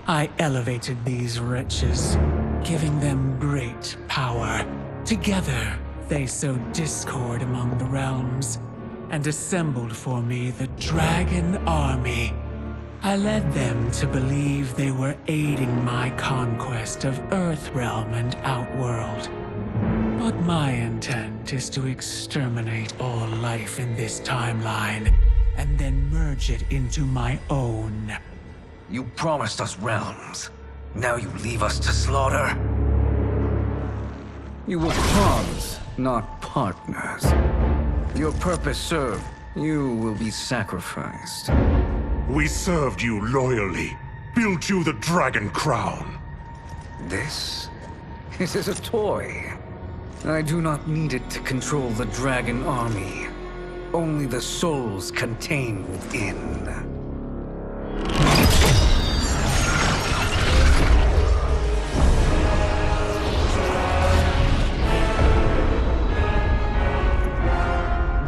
I elevated these wretches, giving them great power. Together, they sowed discord among the realms and assembled for me the Dragon Army. I led them to believe they were aiding my conquest of Earthrealm and Outworld. But my intent is to exterminate all life in this timeline, and then merge it into my own. You promised us realms. Now you leave us to slaughter? You were pawns, not partners. Your purpose served. You will be sacrificed. We served you loyally, built you the Dragon Crown. This? It is a toy. I do not need it to control the Dragon Army. Only the souls contained within.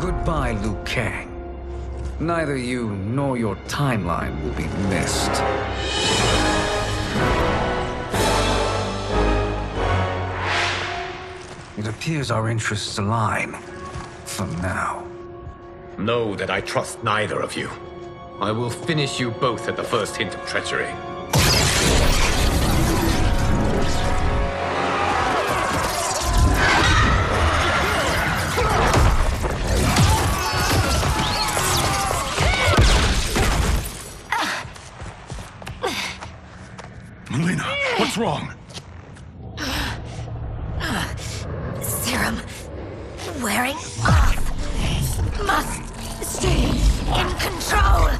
Goodbye, Liu Kang. Neither you nor your timeline will be missed. It appears our interests align. For now. Know that I trust neither of you. I will finish you both at the first hint of treachery. Melina, what's wrong? Serum wearing off. Must stay in control.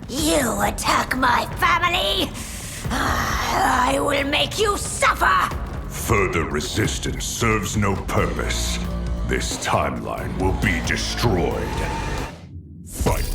You attack my family, I will make you suffer! Further resistance serves no purpose. This timeline will be destroyed. Fight.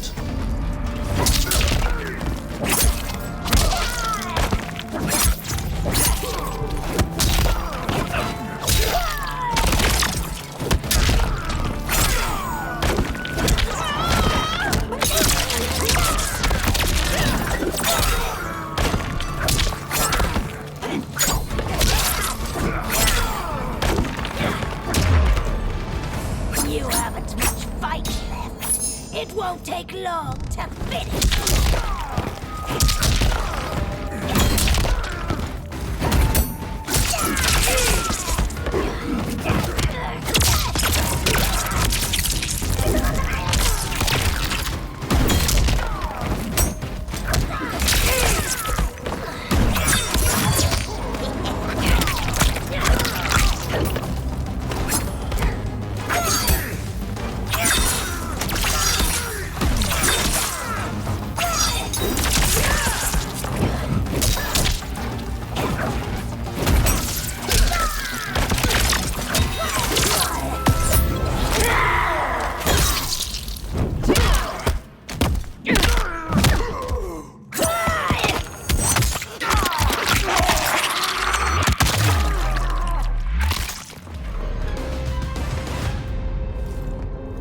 You haven't much fight left. It won't take long to finish.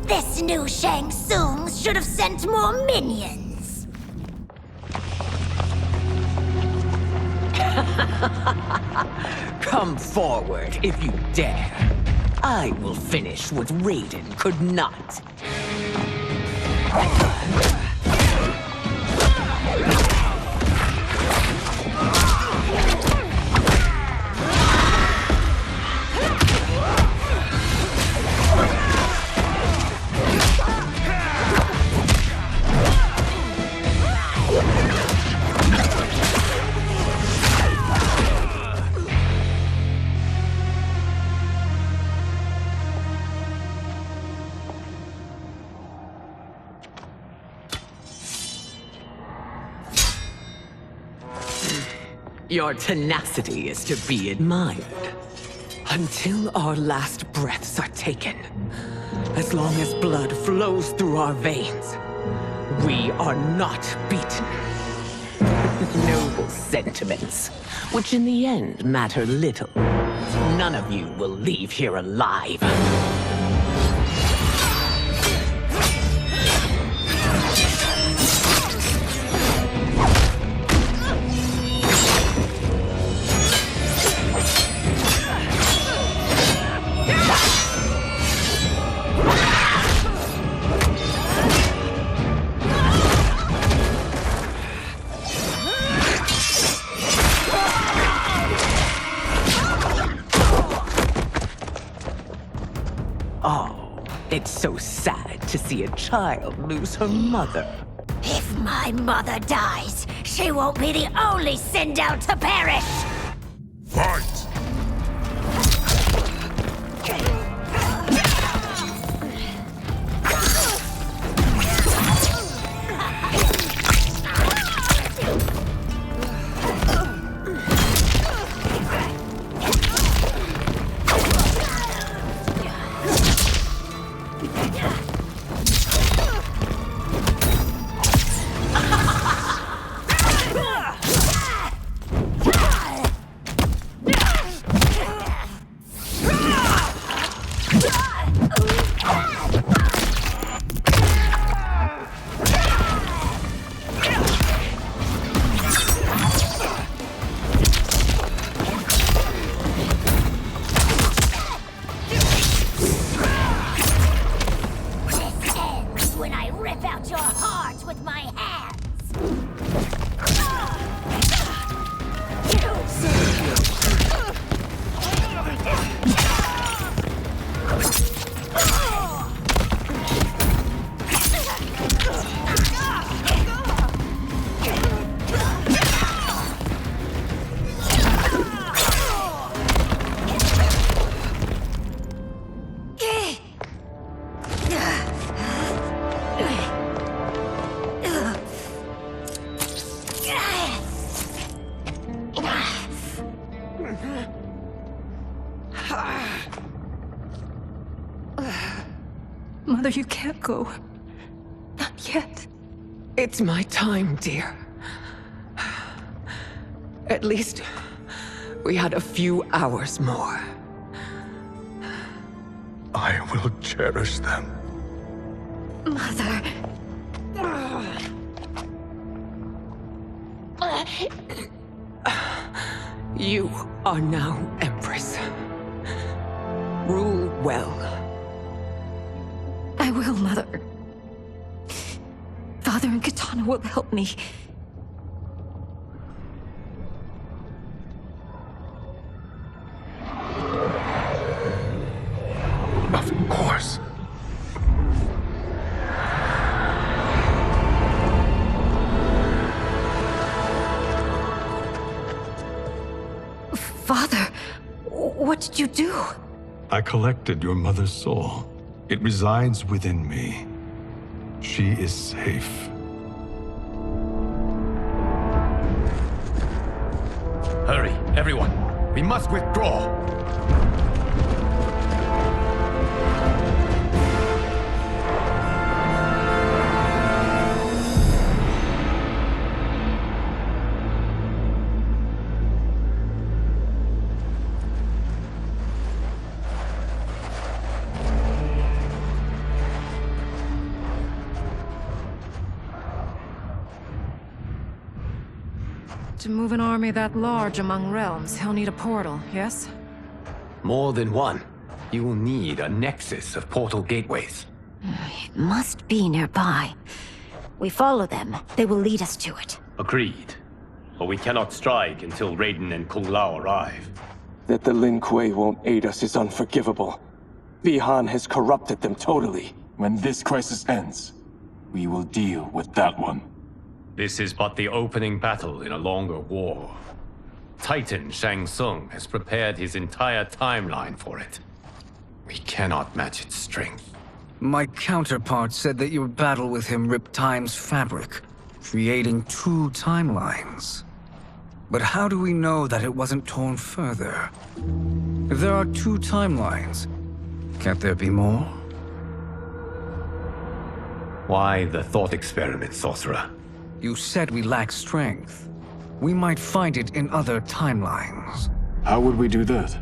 This new Shang Tsung should have sent more minions. Come forward if you dare. I will finish what Raiden could not. Your tenacity is to be admired. Until our last breaths are taken, as long as blood flows through our veins, we are not beaten. Noble sentiments, which in the end matter little. None of you will leave here alive. Oh, it's so sad to see a child lose her mother. If my mother dies, she won't be the only sinned out to perish! Fight! Mother, you can't go. Not yet. It's my time, dear. At least, we had a few hours more. I will cherish them. Mother. You are now Empress. Rule well. I will, Mother. Father and Katana will help me. Of course. Father, what did you do? I collected your mother's soul. It resides within me. She is safe. Hurry, everyone. We must withdraw. To move an army that large among realms, he'll need a portal, yes? More than one. You will need a nexus of portal gateways. It must be nearby. We follow them, they will lead us to it. Agreed. But we cannot strike until Raiden and Kung Lao arrive. That the Lin Kuei won't aid us is unforgivable. Bihan has corrupted them totally. When this crisis ends, we will deal with that one. This is but the opening battle in a longer war. Titan Shang Tsung has prepared his entire timeline for it. We cannot match its strength. My counterpart said that your battle with him ripped time's fabric, creating two timelines. But how do we know that it wasn't torn further? If there are two timelines, can't there be more? Why the thought experiment, Sorcerer? You said we lack strength. We might find it in other timelines. How would we do that?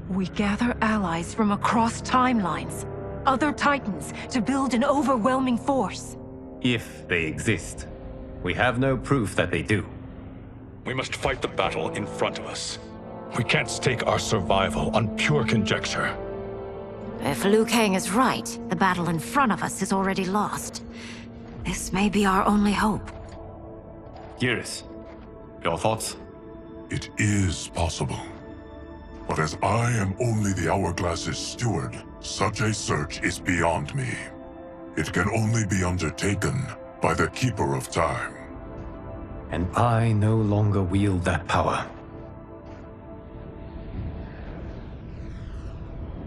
We gather allies from across timelines, other titans, to build an overwhelming force. If they exist. We have no proof that they do. We must fight the battle in front of us. We can't stake our survival on pure conjecture. If Liu Kang is right, the battle in front of us is already lost. This may be our only hope. Geras, your thoughts? It is possible. But as I am only the Hourglass's steward, such a search is beyond me. It can only be undertaken by the Keeper of Time. And I no longer wield that power.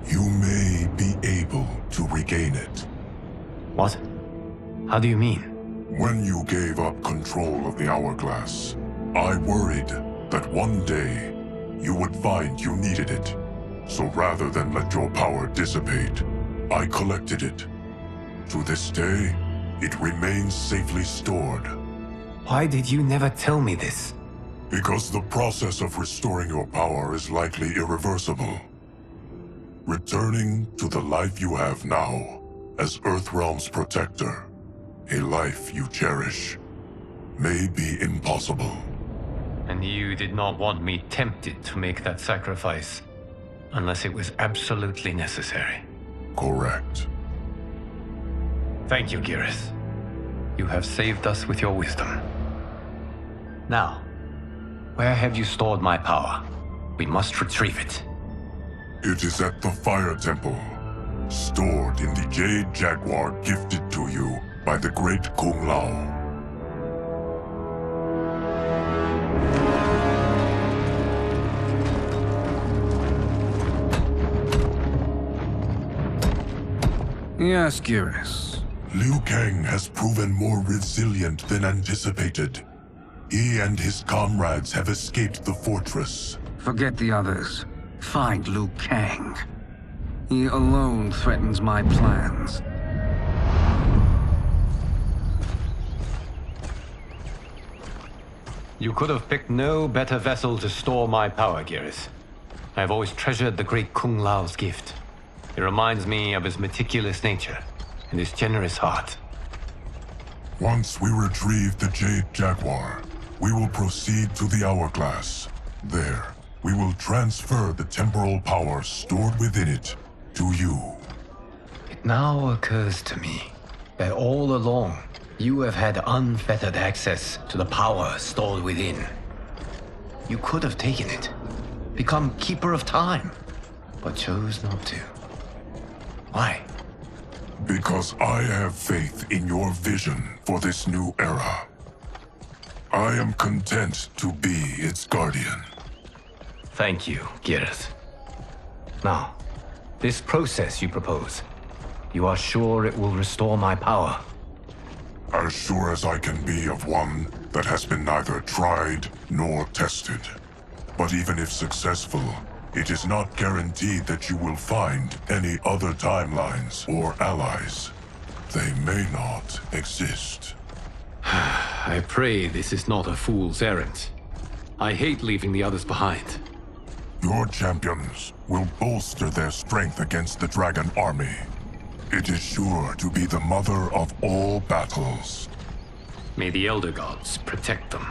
You may be able to regain it. What? How do you mean? When you gave up control of the Hourglass, I worried that one day you would find you needed it. So rather than let your power dissipate, I collected it. To this day, it remains safely stored. Why did you never tell me this? Because the process of restoring your power is likely irreversible. Returning to the life you have now, as Earthrealm's protector, a life you cherish, may be impossible. And you did not want me tempted to make that sacrifice, unless it was absolutely necessary. Correct. Thank you, Geras. You have saved us with your wisdom. Now, where have you stored my power? We must retrieve it. It is at the Fire Temple, stored in the Jade Jaguar gifted to you by the great Kung Lao. Yes, Geras. Liu Kang has proven more resilient than anticipated. He and his comrades have escaped the fortress. Forget the others. Find Liu Kang. He alone threatens my plans. You could have picked no better vessel to store my power, Gareth. I have always treasured the great Kung Lao's gift. It reminds me of his meticulous nature and his generous heart. Once we retrieve the Jade Jaguar, we will proceed to the Hourglass. There, we will transfer the temporal power stored within it to you. It now occurs to me that all along, you have had unfettered access to the power stored within. You could have taken it, become Keeper of Time, but chose not to. Why? Because I have faith in your vision for this new era. I am content to be its guardian. Thank you, Gareth. Now, this process you propose, you are sure it will restore my power? As sure as I can be of one that has been neither tried nor tested. But even if successful, it is not guaranteed that you will find any other timelines or allies. They may not exist. I pray this is not a fool's errand. I hate leaving the others behind. Your champions will bolster their strength against the Dragon Army. It is sure to be the mother of all battles. May the Elder Gods protect them.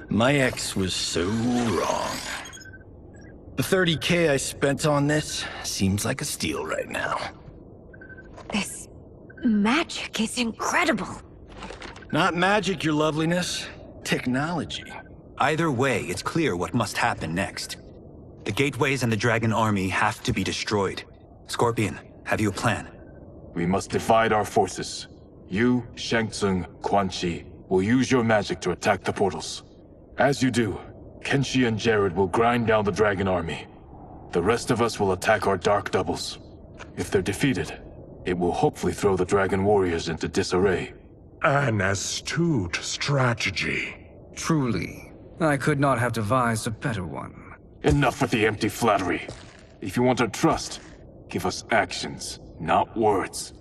My ex was so wrong. The 30K I spent on this seems like a steal right now. This magic is incredible. Not magic, your loveliness. Technology. Either way, it's clear what must happen next. The gateways and the Dragon Army have to be destroyed. Scorpion, have you a plan? We must divide our forces. You, Shang Tsung, Quan Chi will use your magic to attack the portals. As you do, Kenshi and Jared will grind down the Dragon Army. The rest of us will attack our dark doubles. If they're defeated, it will hopefully throw the Dragon Warriors into disarray. An astute strategy. Truly, I could not have devised a better one. Enough with the empty flattery. If you want our trust, give us actions, not words.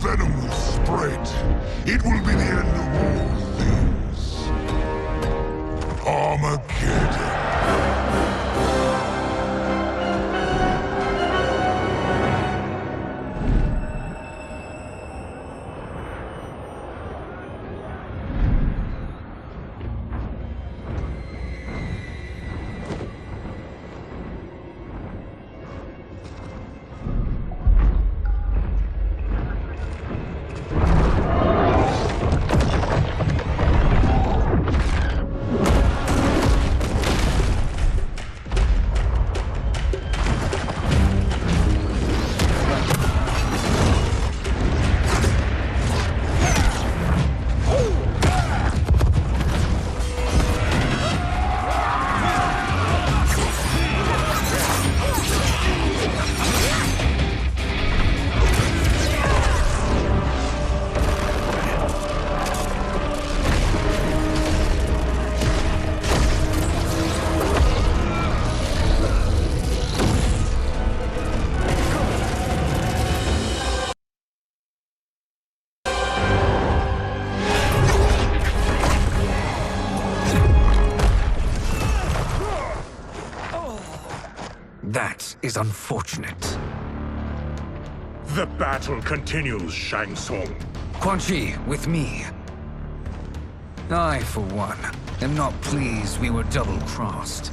Venom will spread. It will be the end of all things. Armageddon. is unfortunate. The battle continues, Shang Tsung. Quan Chi, with me. I, for one, am not pleased we were double-crossed.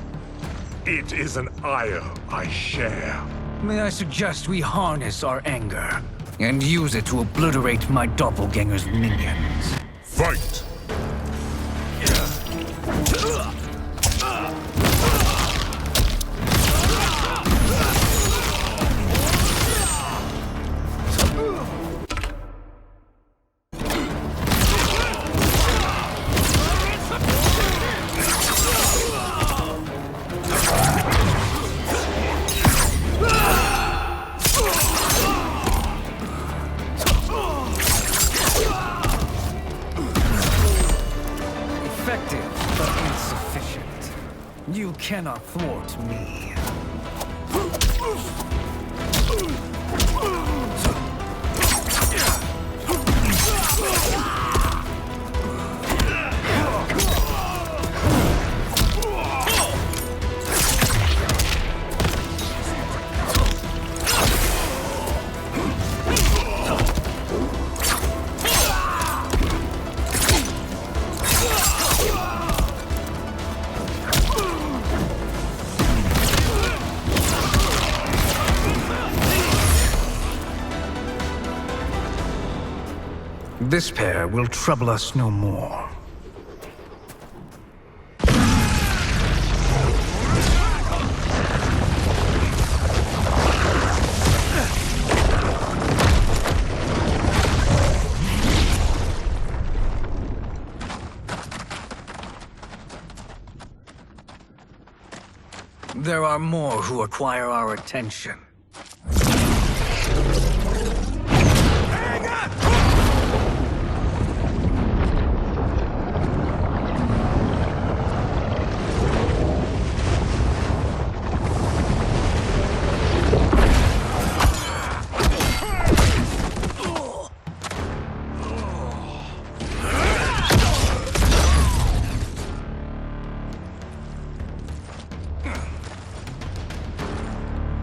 It is an ire I share. May I suggest we harness our anger and use it to obliterate my doppelganger's minions? Fight! Effective, but insufficient. You cannot thwart me. This pair will trouble us no more. There are more who require our attention.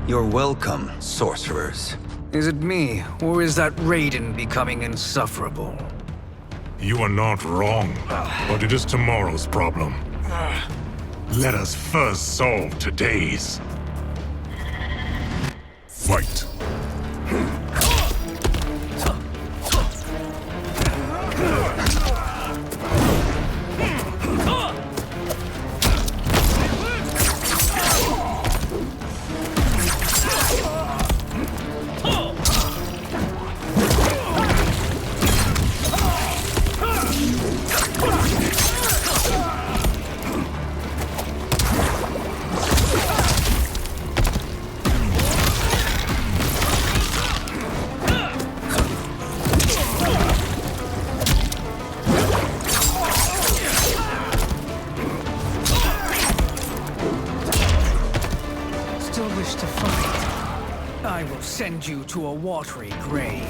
You're welcome, sorcerers. Is it me, or is that Raiden becoming insufferable? You are not wrong, but it is tomorrow's problem. Let us first solve today's. Fight! I will send you to a watery grave.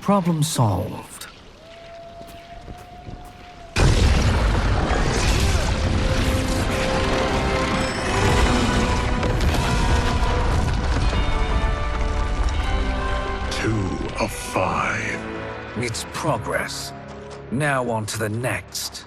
Problem solved. Two of 5. It's progress. Now on to the next.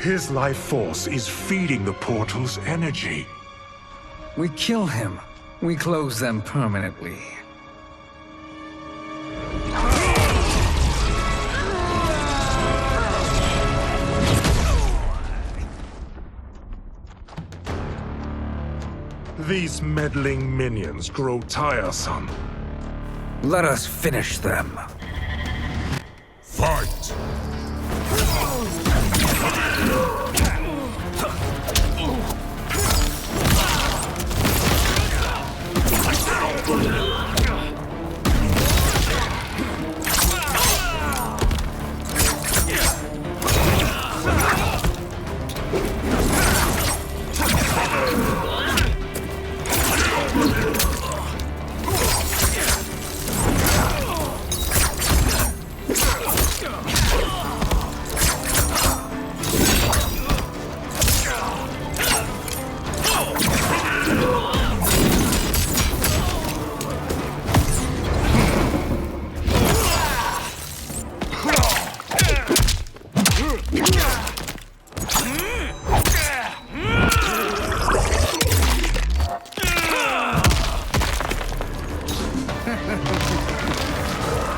His life force is feeding the portal's energy. We kill him. We close them permanently. These meddling minions grow tiresome. Let us finish them. Fight!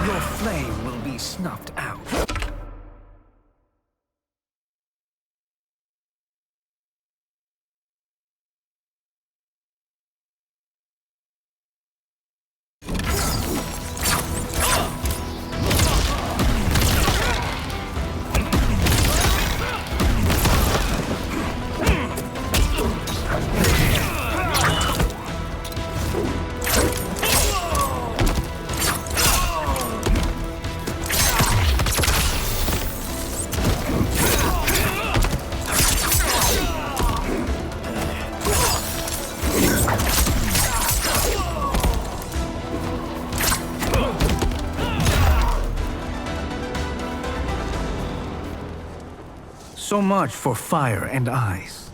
Your flame will be snuffed out. So much for fire and ice.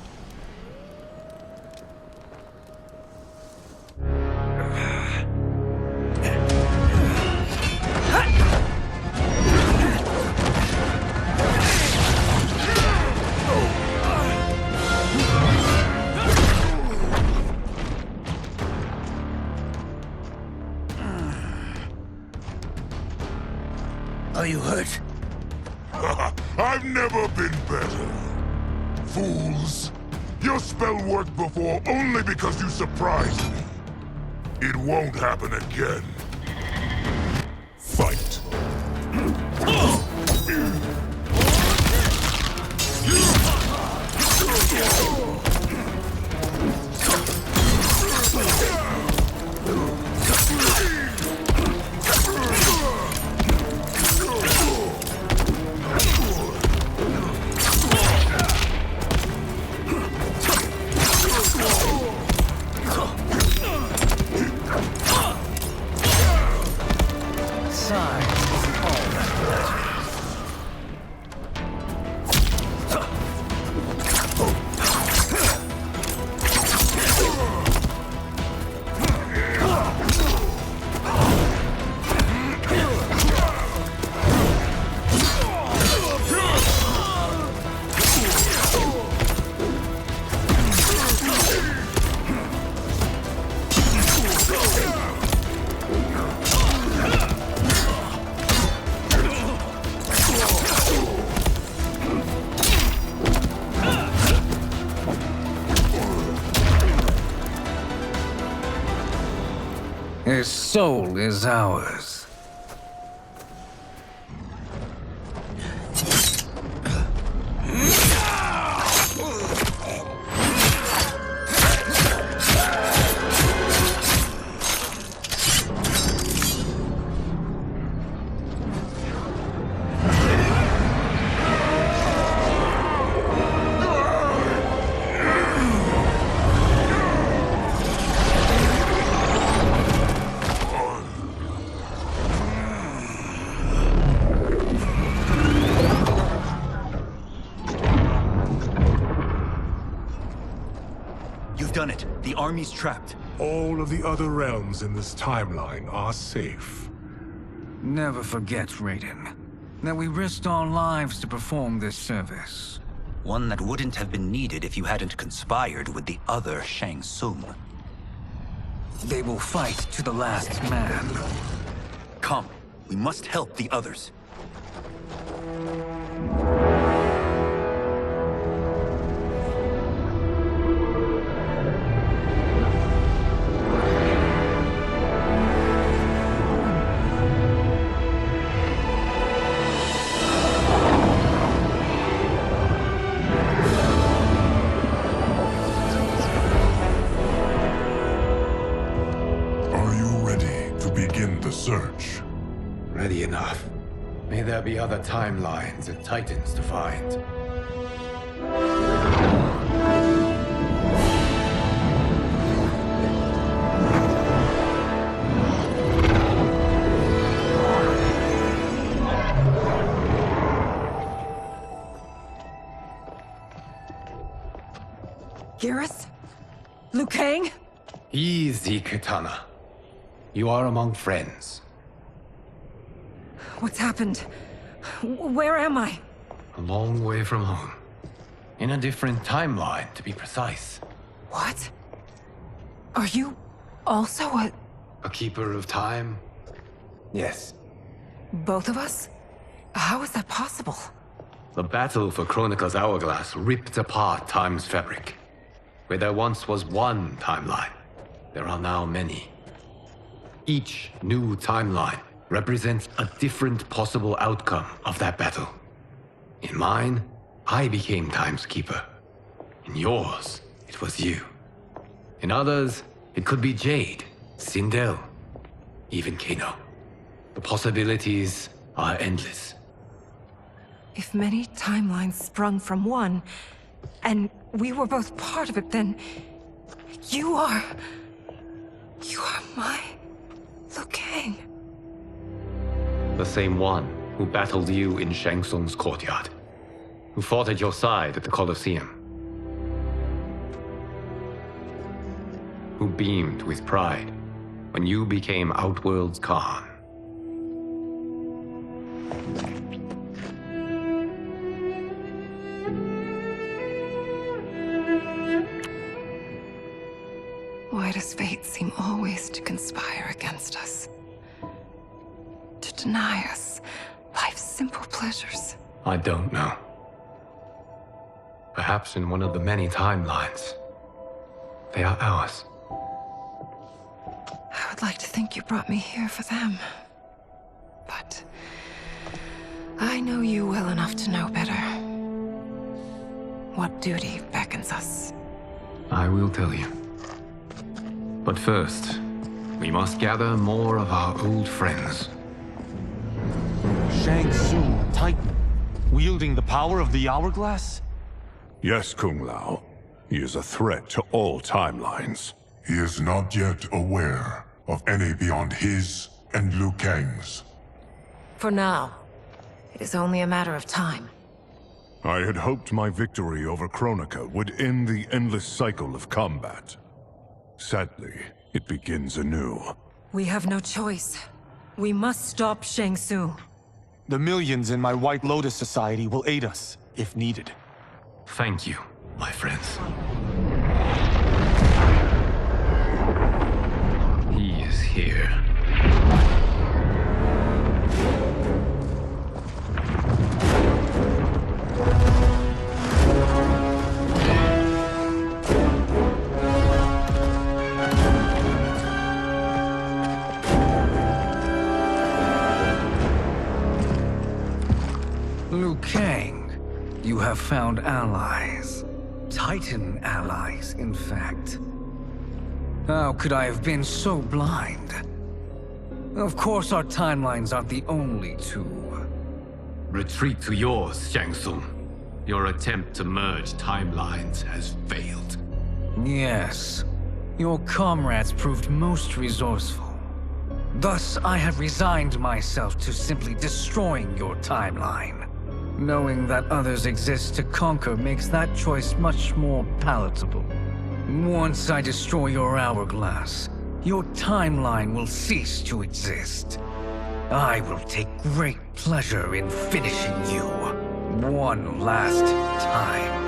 Are you hurt? I've never been better. Fools! Your spell worked before only because you surprised me. It won't happen again. Fight! His soul is ours. You've done it. The army's trapped. All of the other realms in this timeline are safe. Never forget, Raiden, that we risked our lives to perform this service. One that wouldn't have been needed if you hadn't conspired with the other Shang Tsung. They will fight to the last man. Come, we must help the others. Search. Ready enough. May there be other timelines and titans to find. Garrus? Liu Kang? Easy, Katana. You are among friends. What's happened? Where am I? A long way from home. In a different timeline, to be precise. What? Are you also a keeper of time? Yes. Both of us? How is that possible? The battle for Chronica's hourglass ripped apart time's fabric. Where there once was one timeline, there are now many. Each new timeline represents a different possible outcome of that battle. In mine, I became Time's Keeper. In yours, it was you. In others, it could be Jade, Sindel, even Kano. The possibilities are endless. If many timelines sprung from one, and we were both part of it, then you are my Liu Kang. The same one who battled you in Shang Tsung's courtyard. Who fought at your side at the Colosseum. Who beamed with pride when you became Outworld's Khan. Why does fate seem always to conspire against us? To deny us life's simple pleasures? I don't know. Perhaps in one of the many timelines, they are ours. I would like to think you brought me here for them. But I know you well enough to know better. What duty beckons us? I will tell you. But first, we must gather more of our old friends. Shang Tsung, Titan, wielding the power of the hourglass? Yes, Kung Lao. He is a threat to all timelines. He is not yet aware of any beyond his and Liu Kang's. For now, it is only a matter of time. I had hoped my victory over Kronika would end the endless cycle of combat. Sadly, it begins anew. We have no choice. We must stop Shang Tsung. The millions in my White Lotus Society will aid us, if needed. Thank you, my friends. He is here. Liu Kang, you have found allies. Titan allies, in fact. How could I have been so blind? Of course our timelines aren't the only two. Retreat to yours, Shang Tsung. Your attempt to merge timelines has failed. Yes. Your comrades proved most resourceful. Thus, I have resigned myself to simply destroying your timeline. Knowing that others exist to conquer makes that choice much more palatable. Once I destroy your hourglass, your timeline will cease to exist. I will take great pleasure in finishing you. one last time.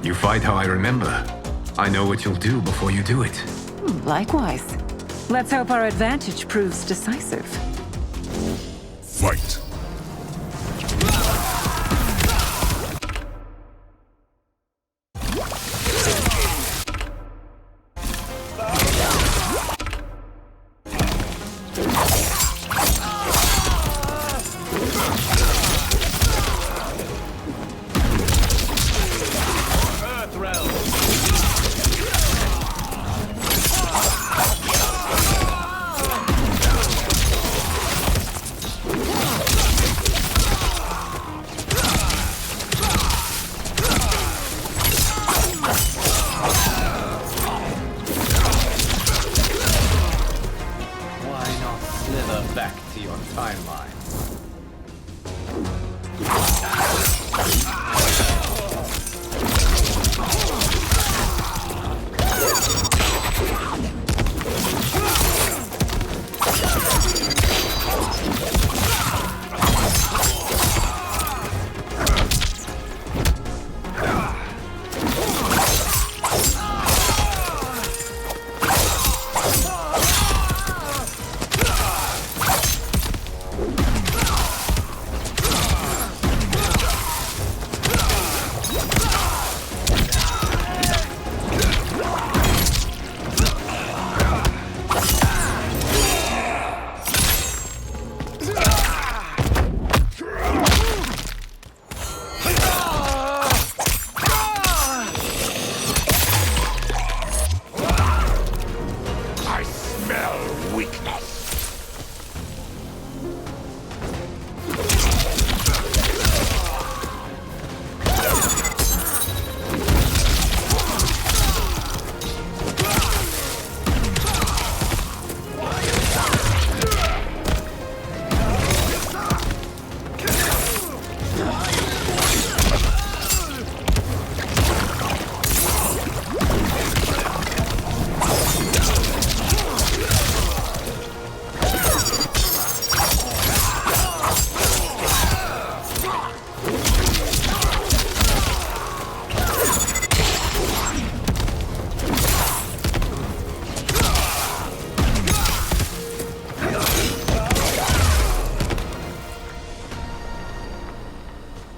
You fight how I remember. I know what you'll do before you do it. Likewise. Let's hope our advantage proves decisive. Fight! Back to your timeline.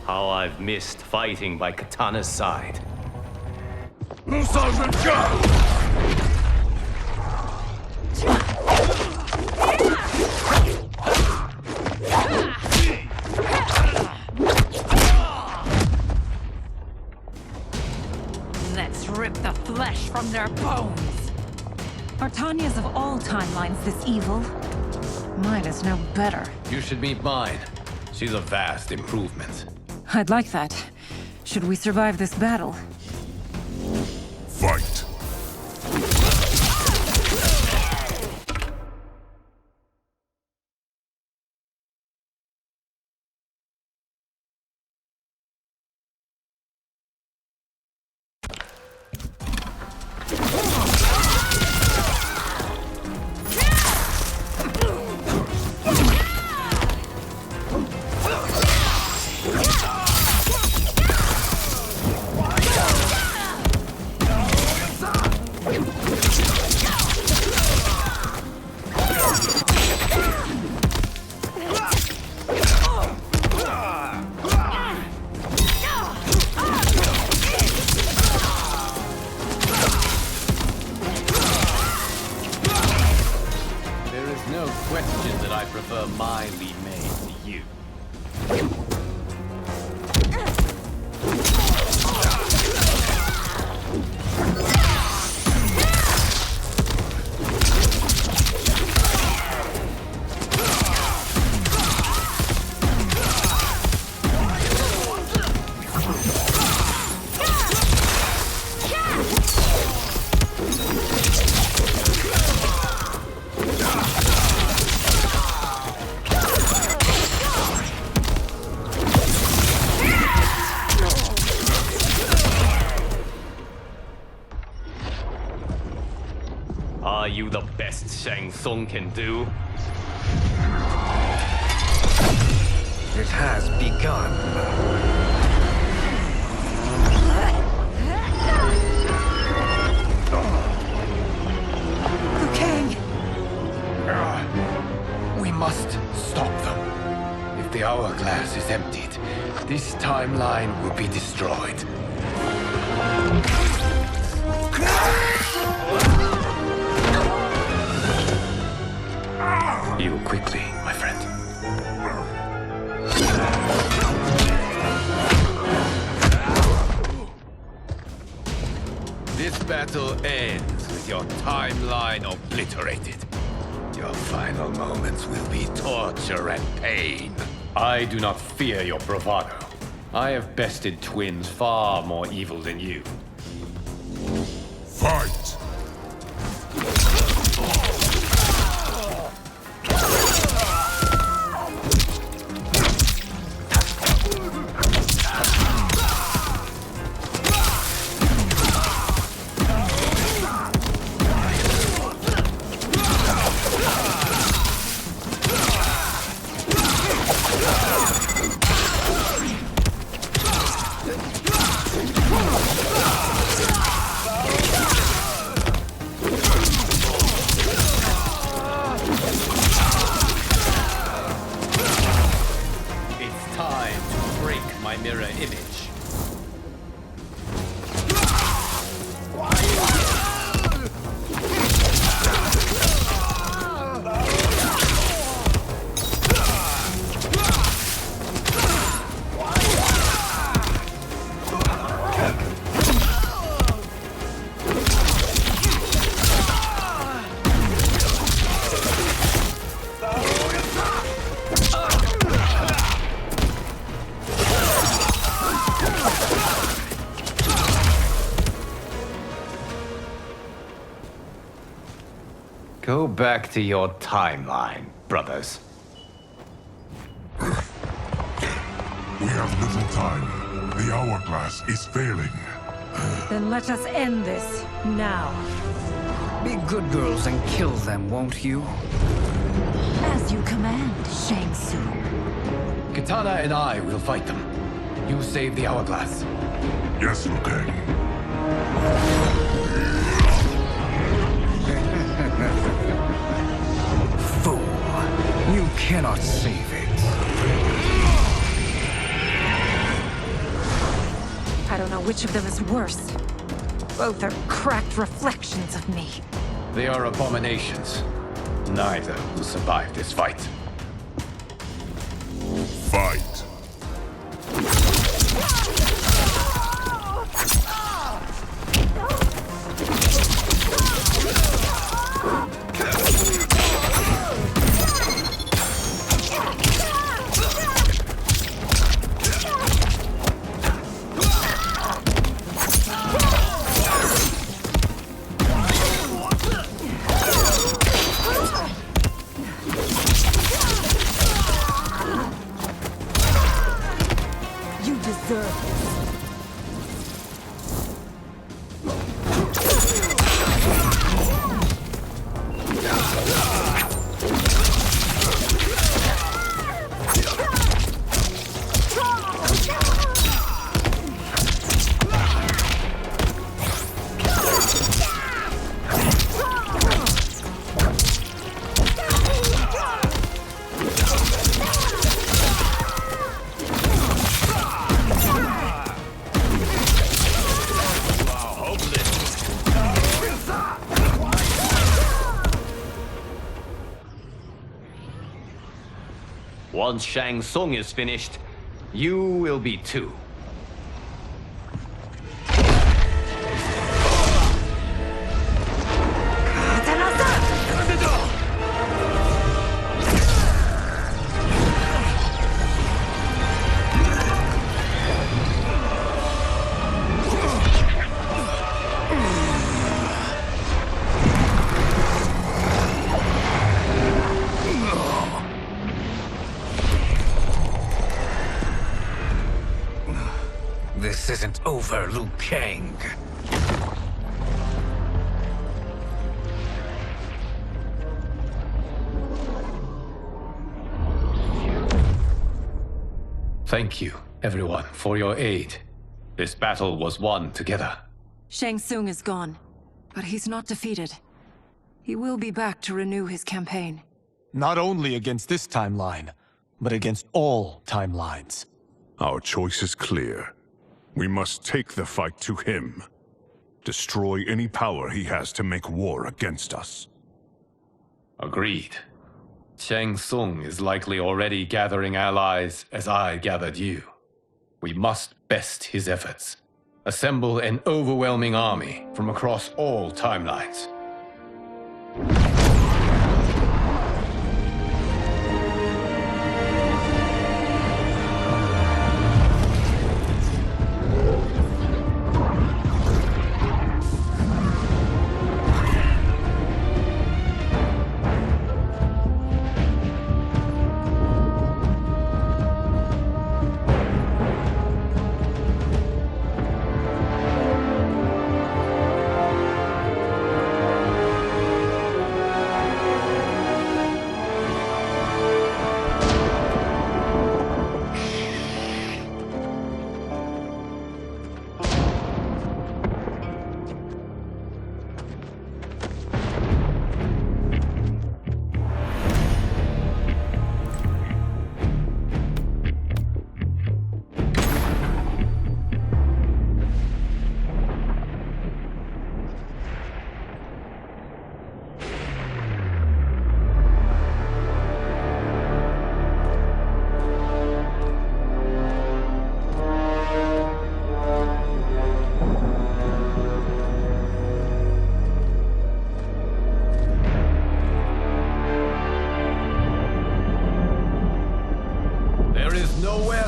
How I've missed fighting by Katana's side. Let's rip the flesh from their bones. Are Tanya's of all timelines this evil? Mine is no better. You should meet mine. She's a vast improvement. I'd like that. Should we survive this battle? Fight! I prefer my Li Mei to you. Are you the best Shang Tsung can do? It has begun. Liu Kang! We must stop them. If the hourglass is emptied, this timeline will be destroyed. Heal quickly, my friend. This battle ends with your timeline obliterated. Your final moments will be torture and pain. I do not fear your bravado. I have bested twins far more evil than you. Fight! It's time to break my mirror image. Go back to your timeline, brothers. We have little time. The hourglass is failing. Then let us end this, now. Be good girls and kill them, won't you? As you command, Shang Tsung. Katana and I will fight them. You save the hourglass. Yes, Liu Kang. Fool. You cannot save it. I don't know which of them is worse. Both are cracked reflections of me. They are abominations. Neither will survive this fight. Fight! You deserve this. Once Shang Tsung is finished, you will be too. This isn't over, Liu Kang. Thank you, everyone, for your aid. This battle was won together. Shang Tsung is gone, but he's not defeated. He will be back to renew his campaign. Not only against this timeline, but against all timelines. Our choice is clear. We must take the fight to him. Destroy any power he has to make war against us. Agreed. Shang Tsung is likely already gathering allies as I gathered you. We must best his efforts. Assemble an overwhelming army from across all timelines.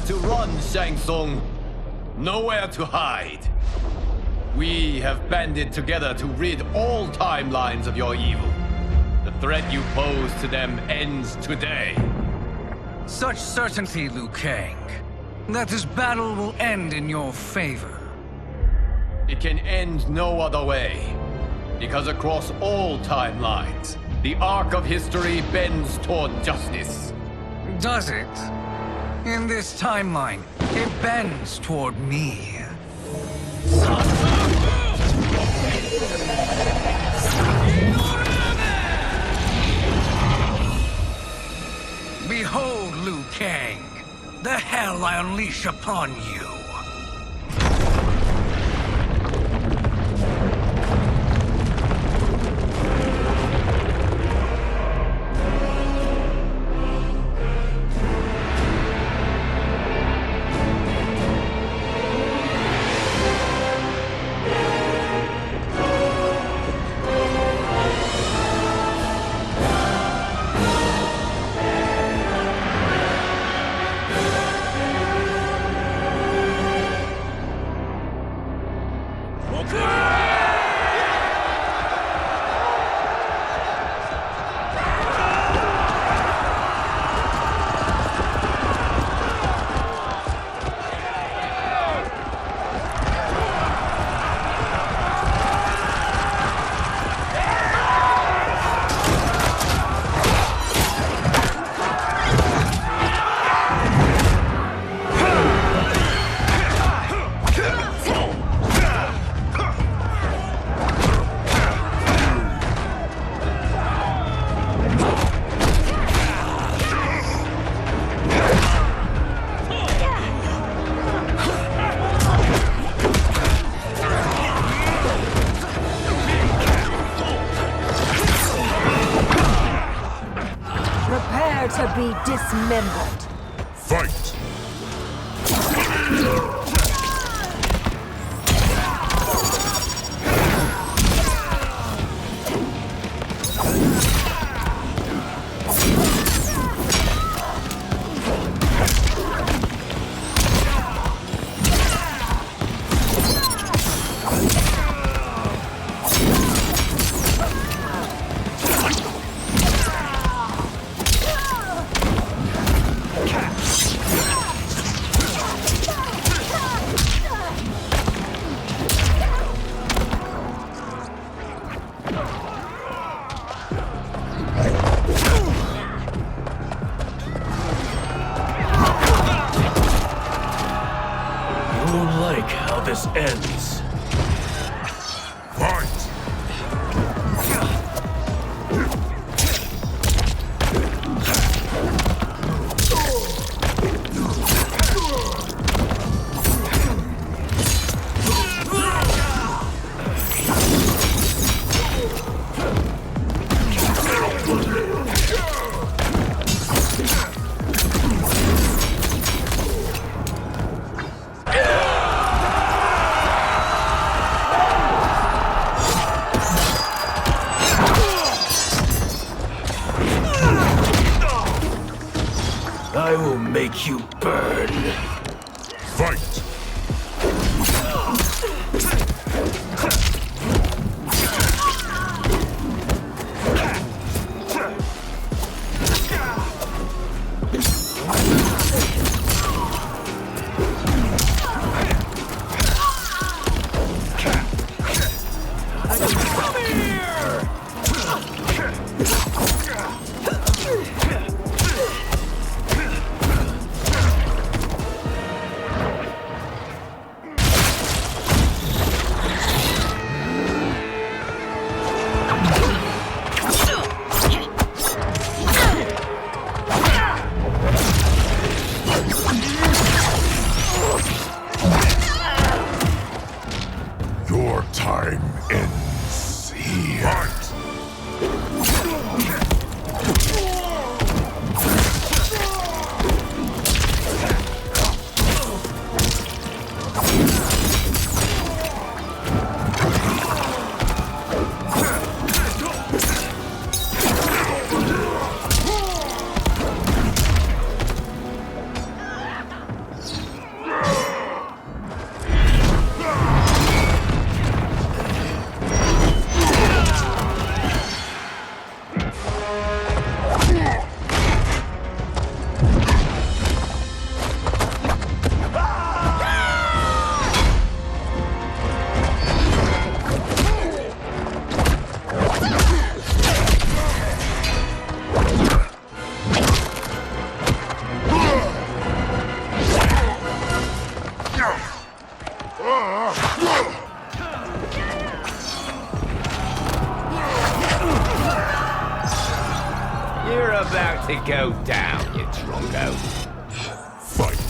To run, Shang Tsung. Nowhere to hide. We have banded together to rid all timelines of your evil. The threat you pose to them ends today. Such certainty, Liu Kang, that this battle will end in your favor. It can end no other way. Because across all timelines, the arc of history bends toward justice. Does it? In this timeline, it bends toward me. Behold, Liu Kang, the hell I unleash upon you. To be dismembered. Fight! this ends. Fight! I will make you burn. Fight! Your time ends here. You're about to go down, you drunko. Fight!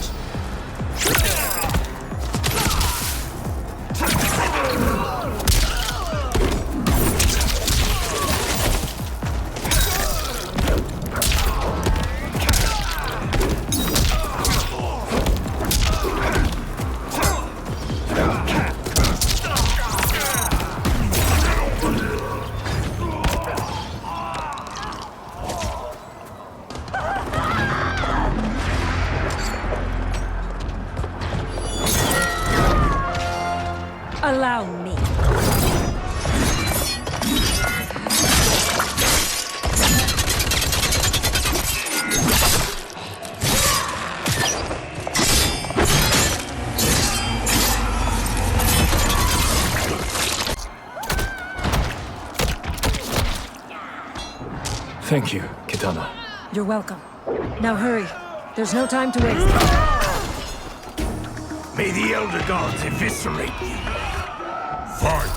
Allow me. Thank you, Kitana. You're welcome. Now hurry. There's no time to waste. May the Elder Gods eviscerate you. Fight!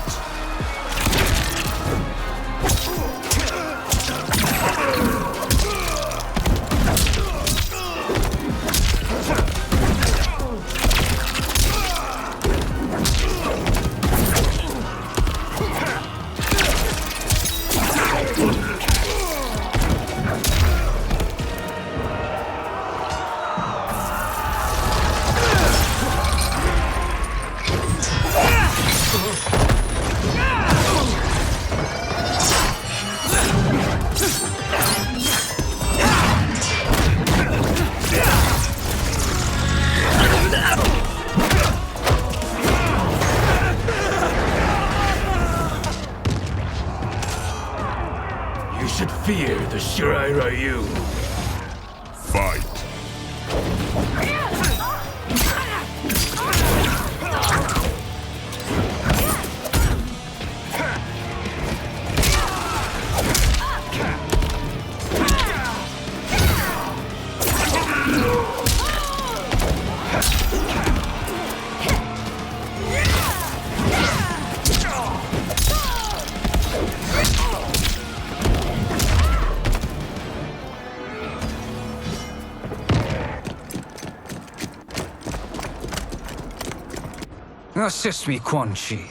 You should fear the Shirai Ryu. Fight! Assist me, Quan Chi.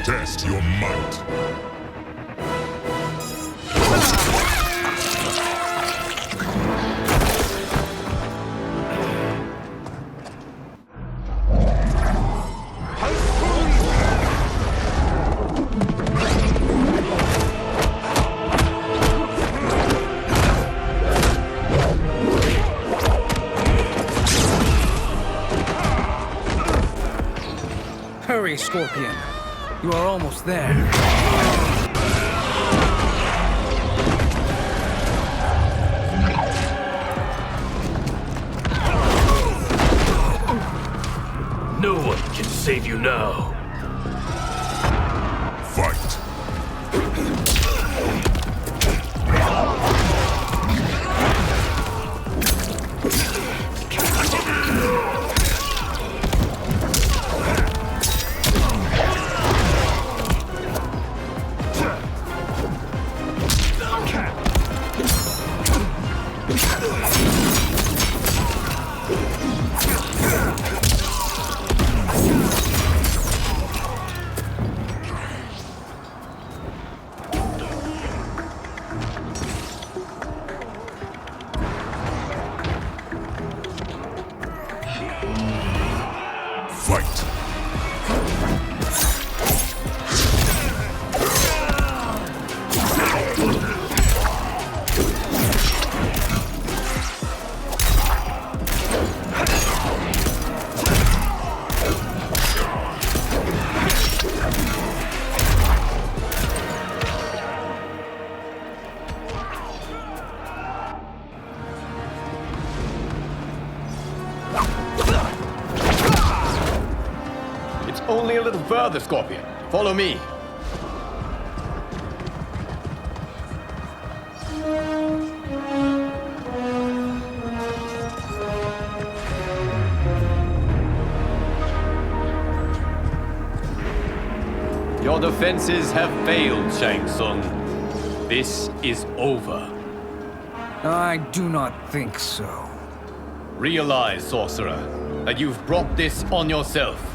Test your might. Hurry, Scorpion. You are almost there. No one can save you now. Fight. Fight. It's only a little further, Scorpion. Follow me. Your defenses have failed, Shang Tsung. This is over. I do not think so. Realize, sorcerer, that you've brought this on yourself.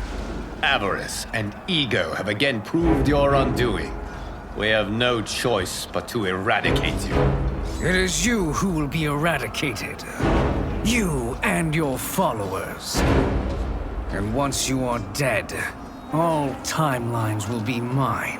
Avarice and ego have again proved your undoing. We have no choice but to eradicate you. It is you who will be eradicated. You and your followers. And once you are dead, all timelines will be mine.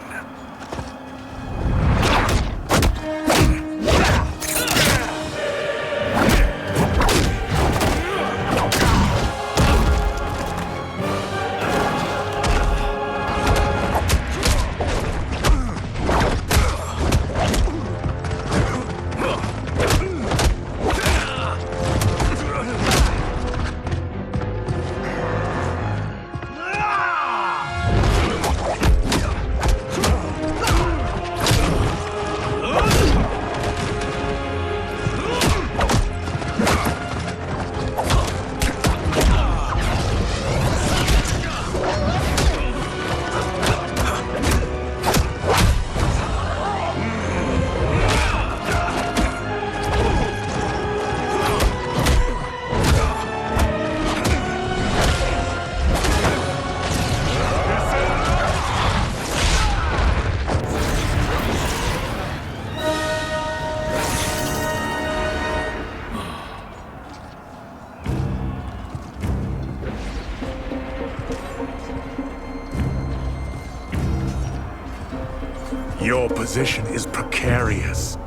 Your position is precarious.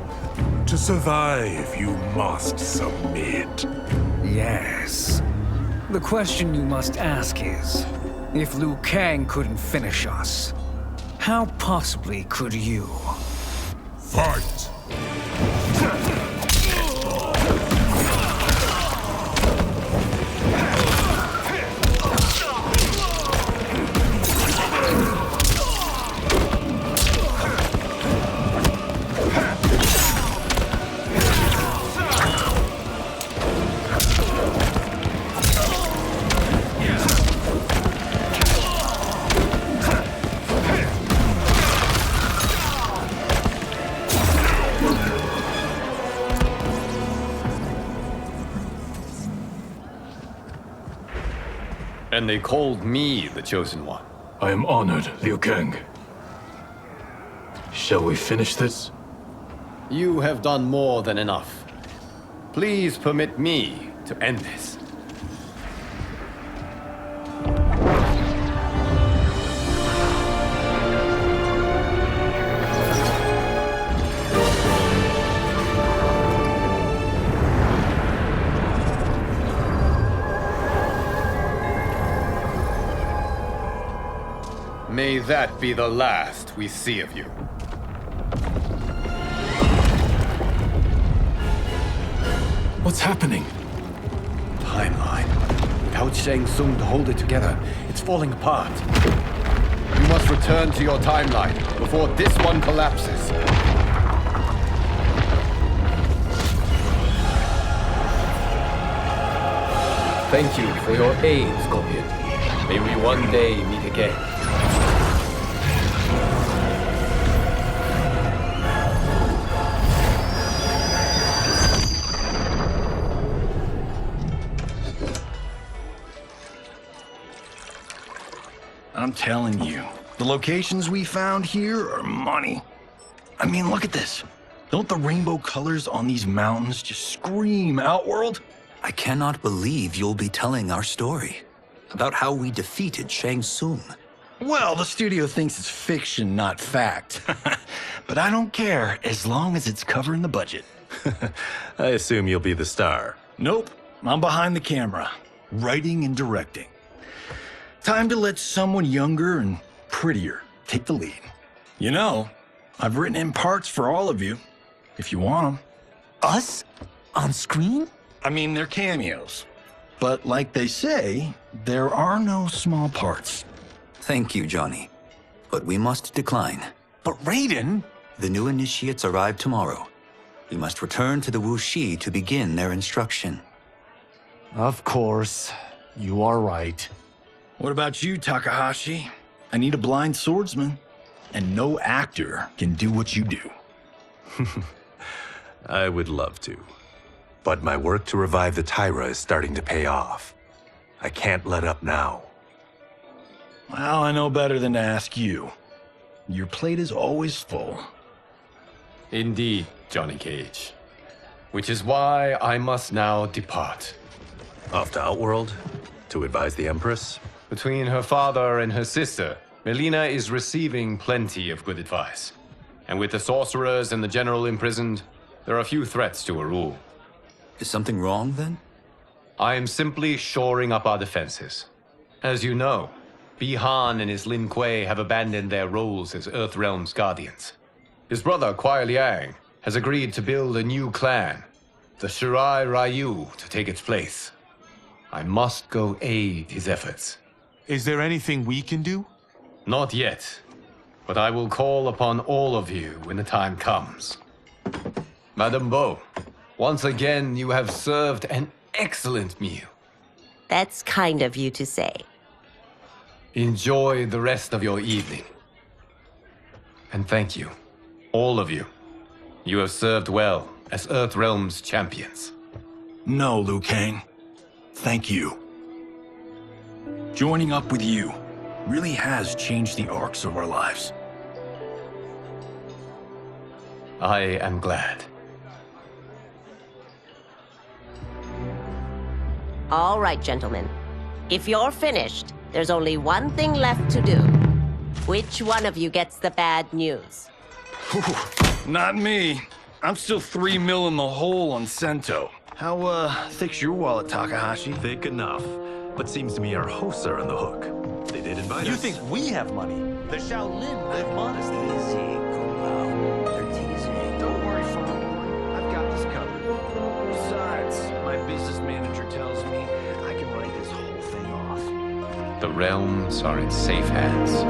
To survive, you must submit. Yes. The question you must ask is, if Liu Kang couldn't finish us, how possibly could you? Fight! And they called me the Chosen One. I am honored, Liu Kang. Shall we finish this? You have done more than enough. Please permit me to end this. May that be the last we see of you. What's happening? Timeline. Without Shang Tsung to hold it together, it's falling apart. You must return to your timeline before this one collapses. Thank you for your aid, Scorpion. May we one day meet again. I'm telling you, the locations we found here are money. I mean, look at this. Don't the rainbow colors on these mountains just scream Outworld? I cannot believe you'll be telling our story about how we defeated Shang Tsung. Well, the studio thinks it's fiction, not fact. But I don't care, as long as it's covering the budget. I assume you'll be the star. Nope, I'm behind the camera, writing and directing. Time to let someone younger and prettier take the lead. You know, I've written in parts for all of you, if you want them. Us? On screen? I mean, they're cameos. But like they say, there are no small parts. Thank you, Johnny. But we must decline. But Raiden? The new initiates arrive tomorrow. We must return to the Wuxi to begin their instruction. Of course. You are right. What about you, Takahashi? I need a blind swordsman, and no actor can do what you do. I would love to. But my work to revive the Tyra is starting to pay off. I can't let up now. Well, I know better than to ask you. Your plate is always full. Indeed, Johnny Cage. Which is why I must now depart. Off to Outworld? To advise the Empress? Between her father and her sister, Melina is receiving plenty of good advice. And with the sorcerers and the general imprisoned, there are few threats to her rule. Is something wrong, then? I am simply shoring up our defenses. As you know, Bi-Han and his Lin Kuei have abandoned their roles as Earthrealm's guardians. His brother, Kuai Liang, has agreed to build a new clan, the Shirai Ryu, to take its place. I must go aid his efforts. Is there anything we can do? Not yet, but I will call upon all of you when the time comes. Madame Bo, once again you have served an excellent meal. That's kind of you to say. Enjoy the rest of your evening. And thank you, all of you. You have served well as Earthrealm's champions. No, Liu Kang. Thank you. Joining up with you really has changed the arcs of our lives. I am glad. All right, gentlemen. If you're finished, there's only one thing left to do. Which one of you gets the bad news? Not me. I'm still 3 mil in the hole on Sento. How, thick's your wallet, Takahashi? Thick enough. But seems to me our hosts are on the hook. They did invite us. You think we have money? The Shaolin live modestly. Easy, Kung Lao. They're teasing. Don't worry, Father. I've got this covered. Besides, my business manager tells me I can write this whole thing off. The realms are in safe hands.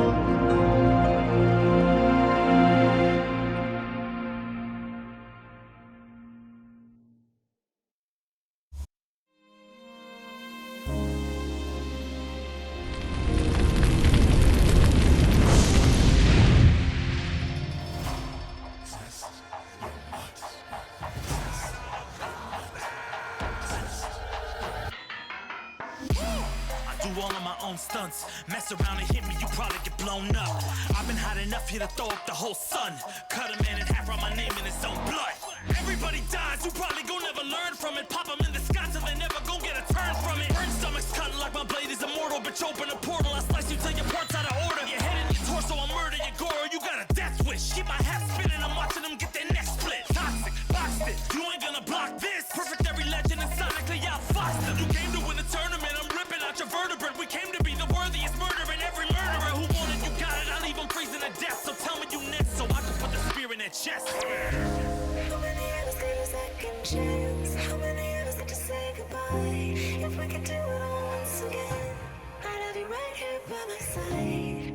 do all of my own stunts. Mess around and hit me, you probably get blown up. I've been hot enough here to throw up the whole sun. Cut a man in half, write my name in his own blood. Everybody dies, you probably gon' never learn from it. Pop them in the sky till they never gon' get a turn from it. Burn stomachs cutting like my blade is immortal. Bitch, open a portal, I slice you till your parts out of order. Your head and your torso, I murder your gore. You got a death wish. Keep my hat spinning, I'm watching them get their necks split. Toxic, boxed it, you ain't gonna block this. Perfect every legend and sonically outfoxed them. You came to win the tournament, I'm ripping out your vertebrae. We came to be the worthiest murderer, and every murderer who wanted you got it. I leave them freezing to death, so tell me you next so I can put the spear in their chest. How many of us get a second chance? How many of us get to say goodbye? If we could do it all once again, I'd have you right here by my side.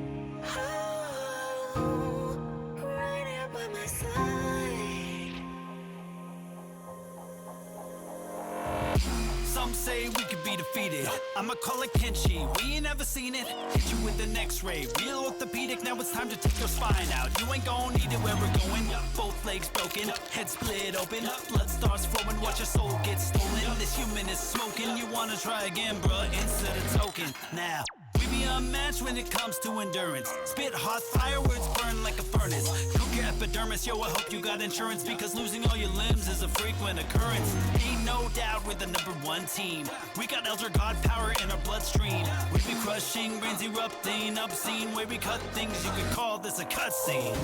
Oh, right here by my side. Some say we could be defeated. I'ma call it Kenshi. We ain't ever seen it. Hit you with an X-ray. Real orthopedic. Now it's time to take your spine out. You ain't gon' need it where we're going. Both legs broken, head split open. Blood starts flowing. Watch your soul get stolen. This human is smoking. You wanna try again, bruh? Instead of token. Now. We be unmatched when it comes to endurance. Spit hot fire, words burn like a furnace. Cook your epidermis, yo, I hope you got insurance, because losing all your limbs is a frequent occurrence. Ain't no doubt we're the #1 team. We got Elder God power in our bloodstream. We be crushing, brains erupting, obscene. Way we cut things, you could call this a cutscene.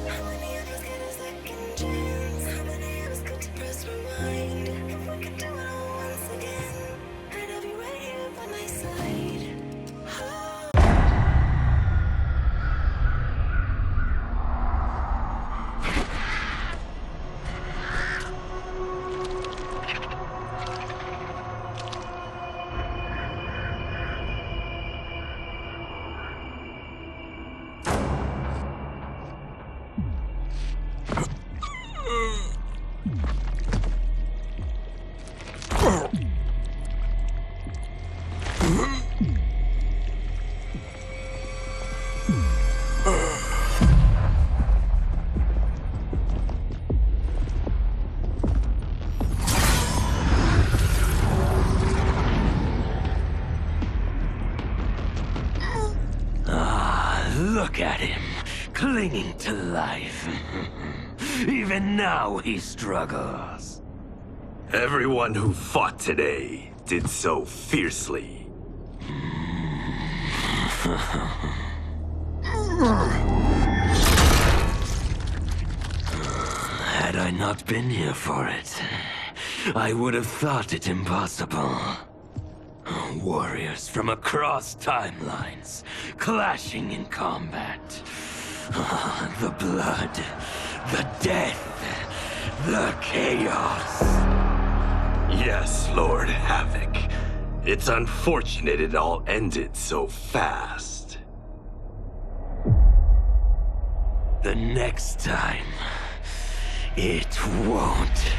How many of us get a second chance? How many of us get to press rewind? If we could do it all once again, I'd have you right here by my side. Look at him, clinging to life. Even now he struggles. Everyone who fought today did so fiercely. Had I not been here for it, I would have thought it impossible. Warriors from across timelines, clashing in combat. The blood, the death, the chaos. Yes, Lord Havoc. It's unfortunate it all ended so fast. The next time, it won't.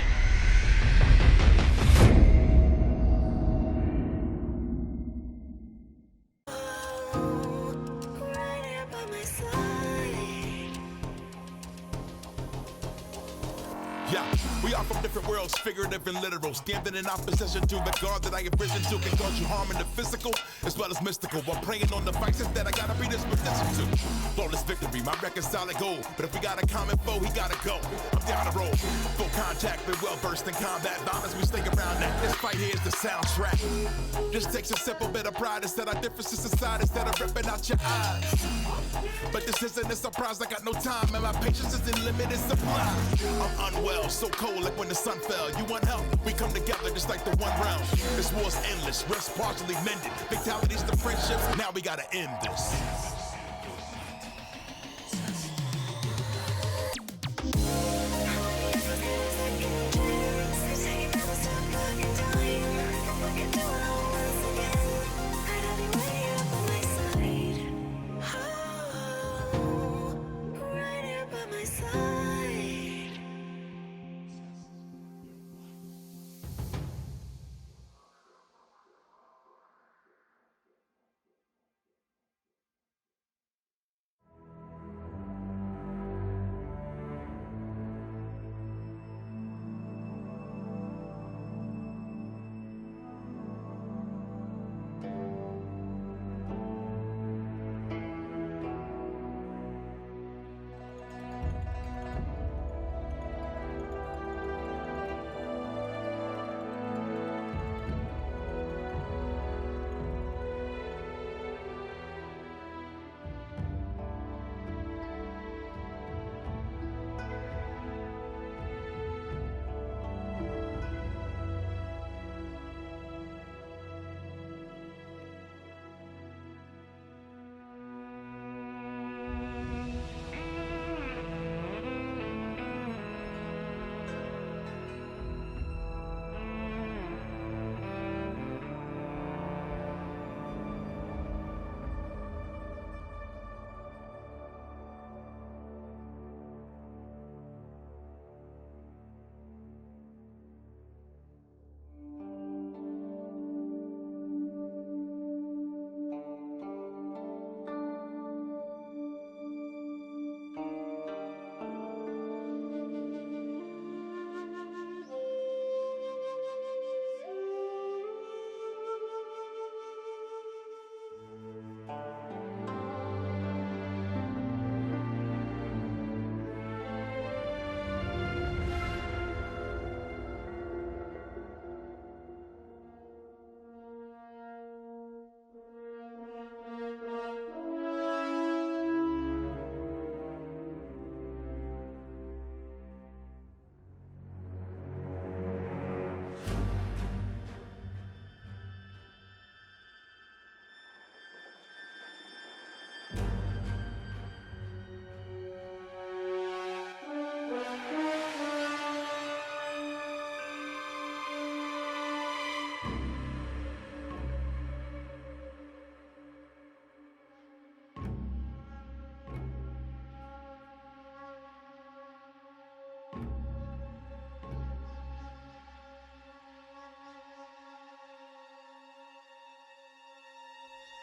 Yeah, we are from different worlds, figurative and literal. Standing in opposition to the God that I have risen to can cause you harm in the physical as well as mystical. While praying on the vices that I gotta be this position to. Flawless victory, my record's solid gold. But if we got a common foe, he gotta go. I'm down the road, full contact, been well versed in combat violence. We stay around that. This fight here is the soundtrack. Just takes a simple bit of pride instead of differences aside, instead of ripping out your eyes. But this isn't a surprise, I got no time, and my patience is in limited supply. I'm unwell, so cold like when the sun fell. You want help? We come together just like the one round. This war's endless, rest partially mended. Fatalities to friendships, now we gotta end this.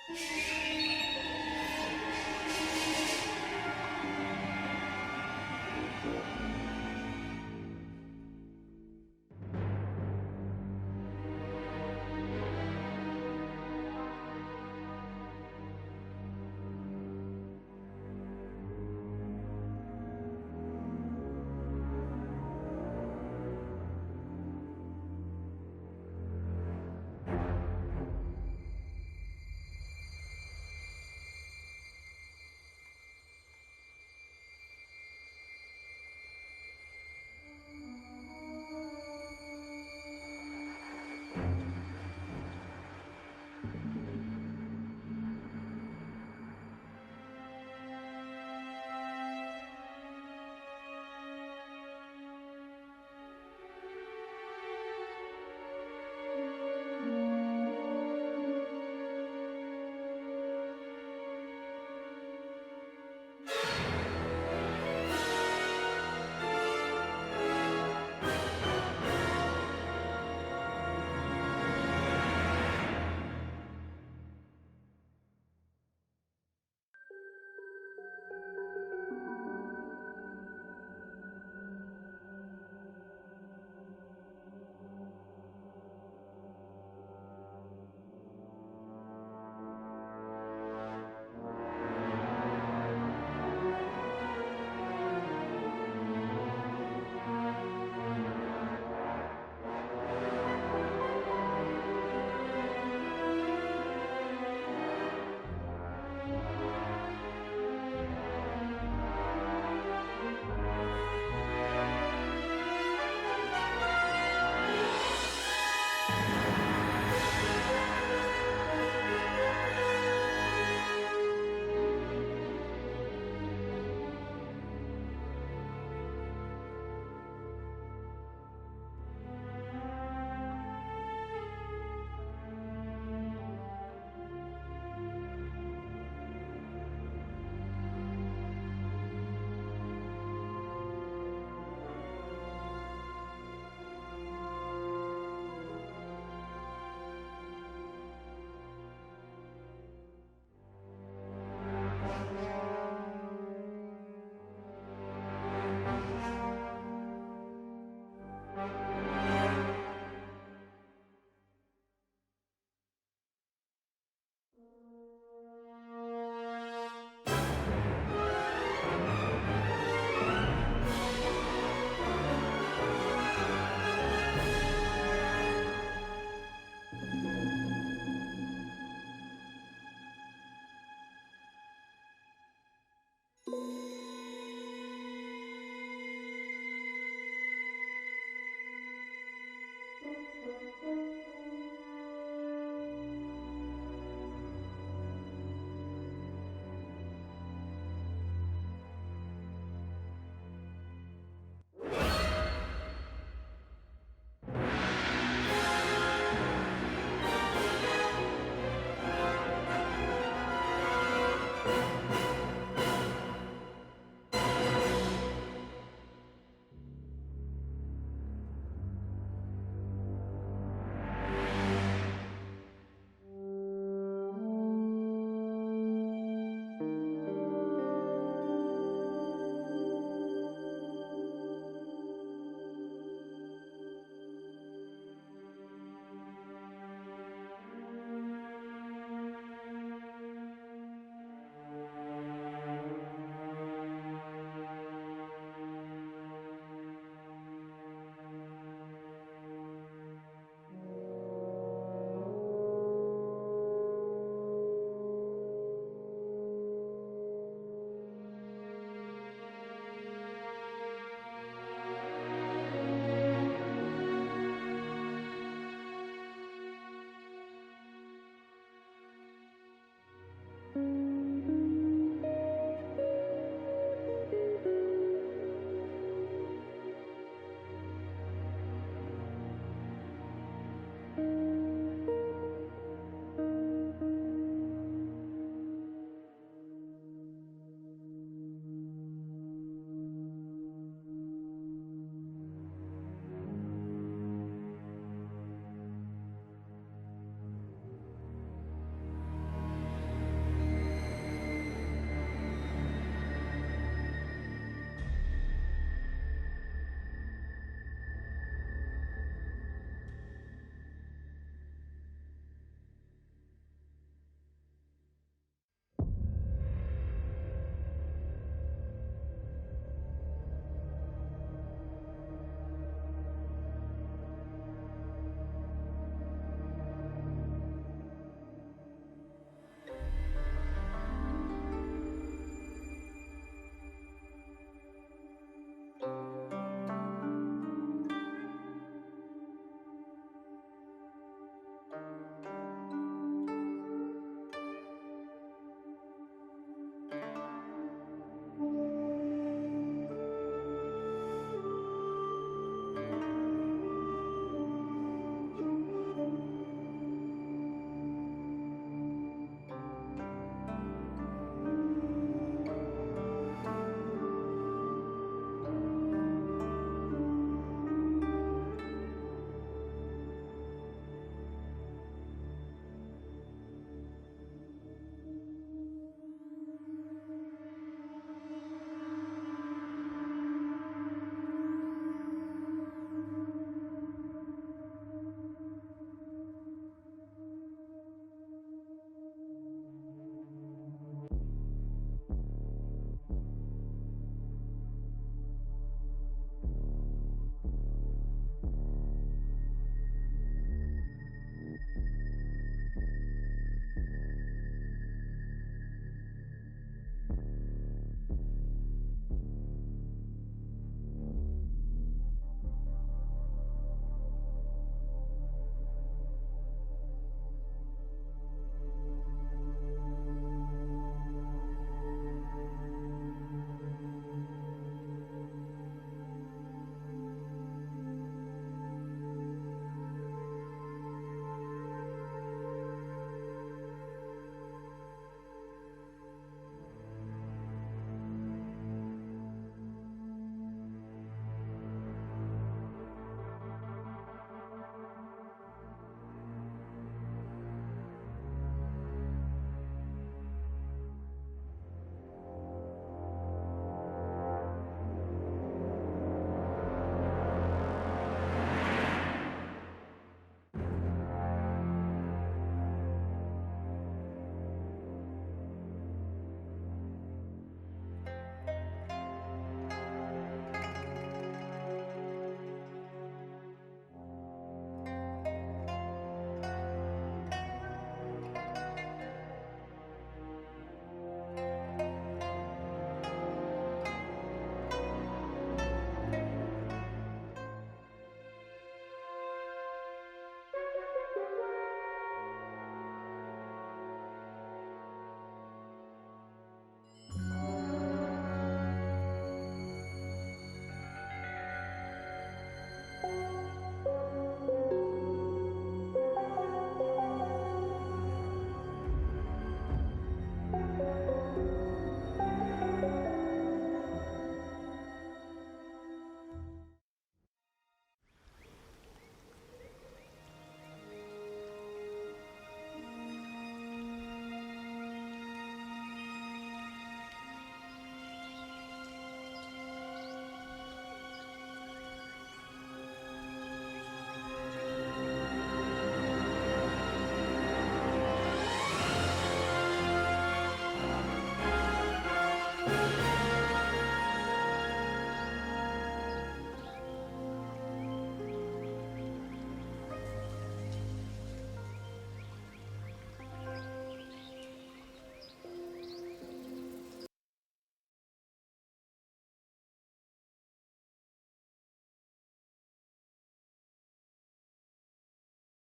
you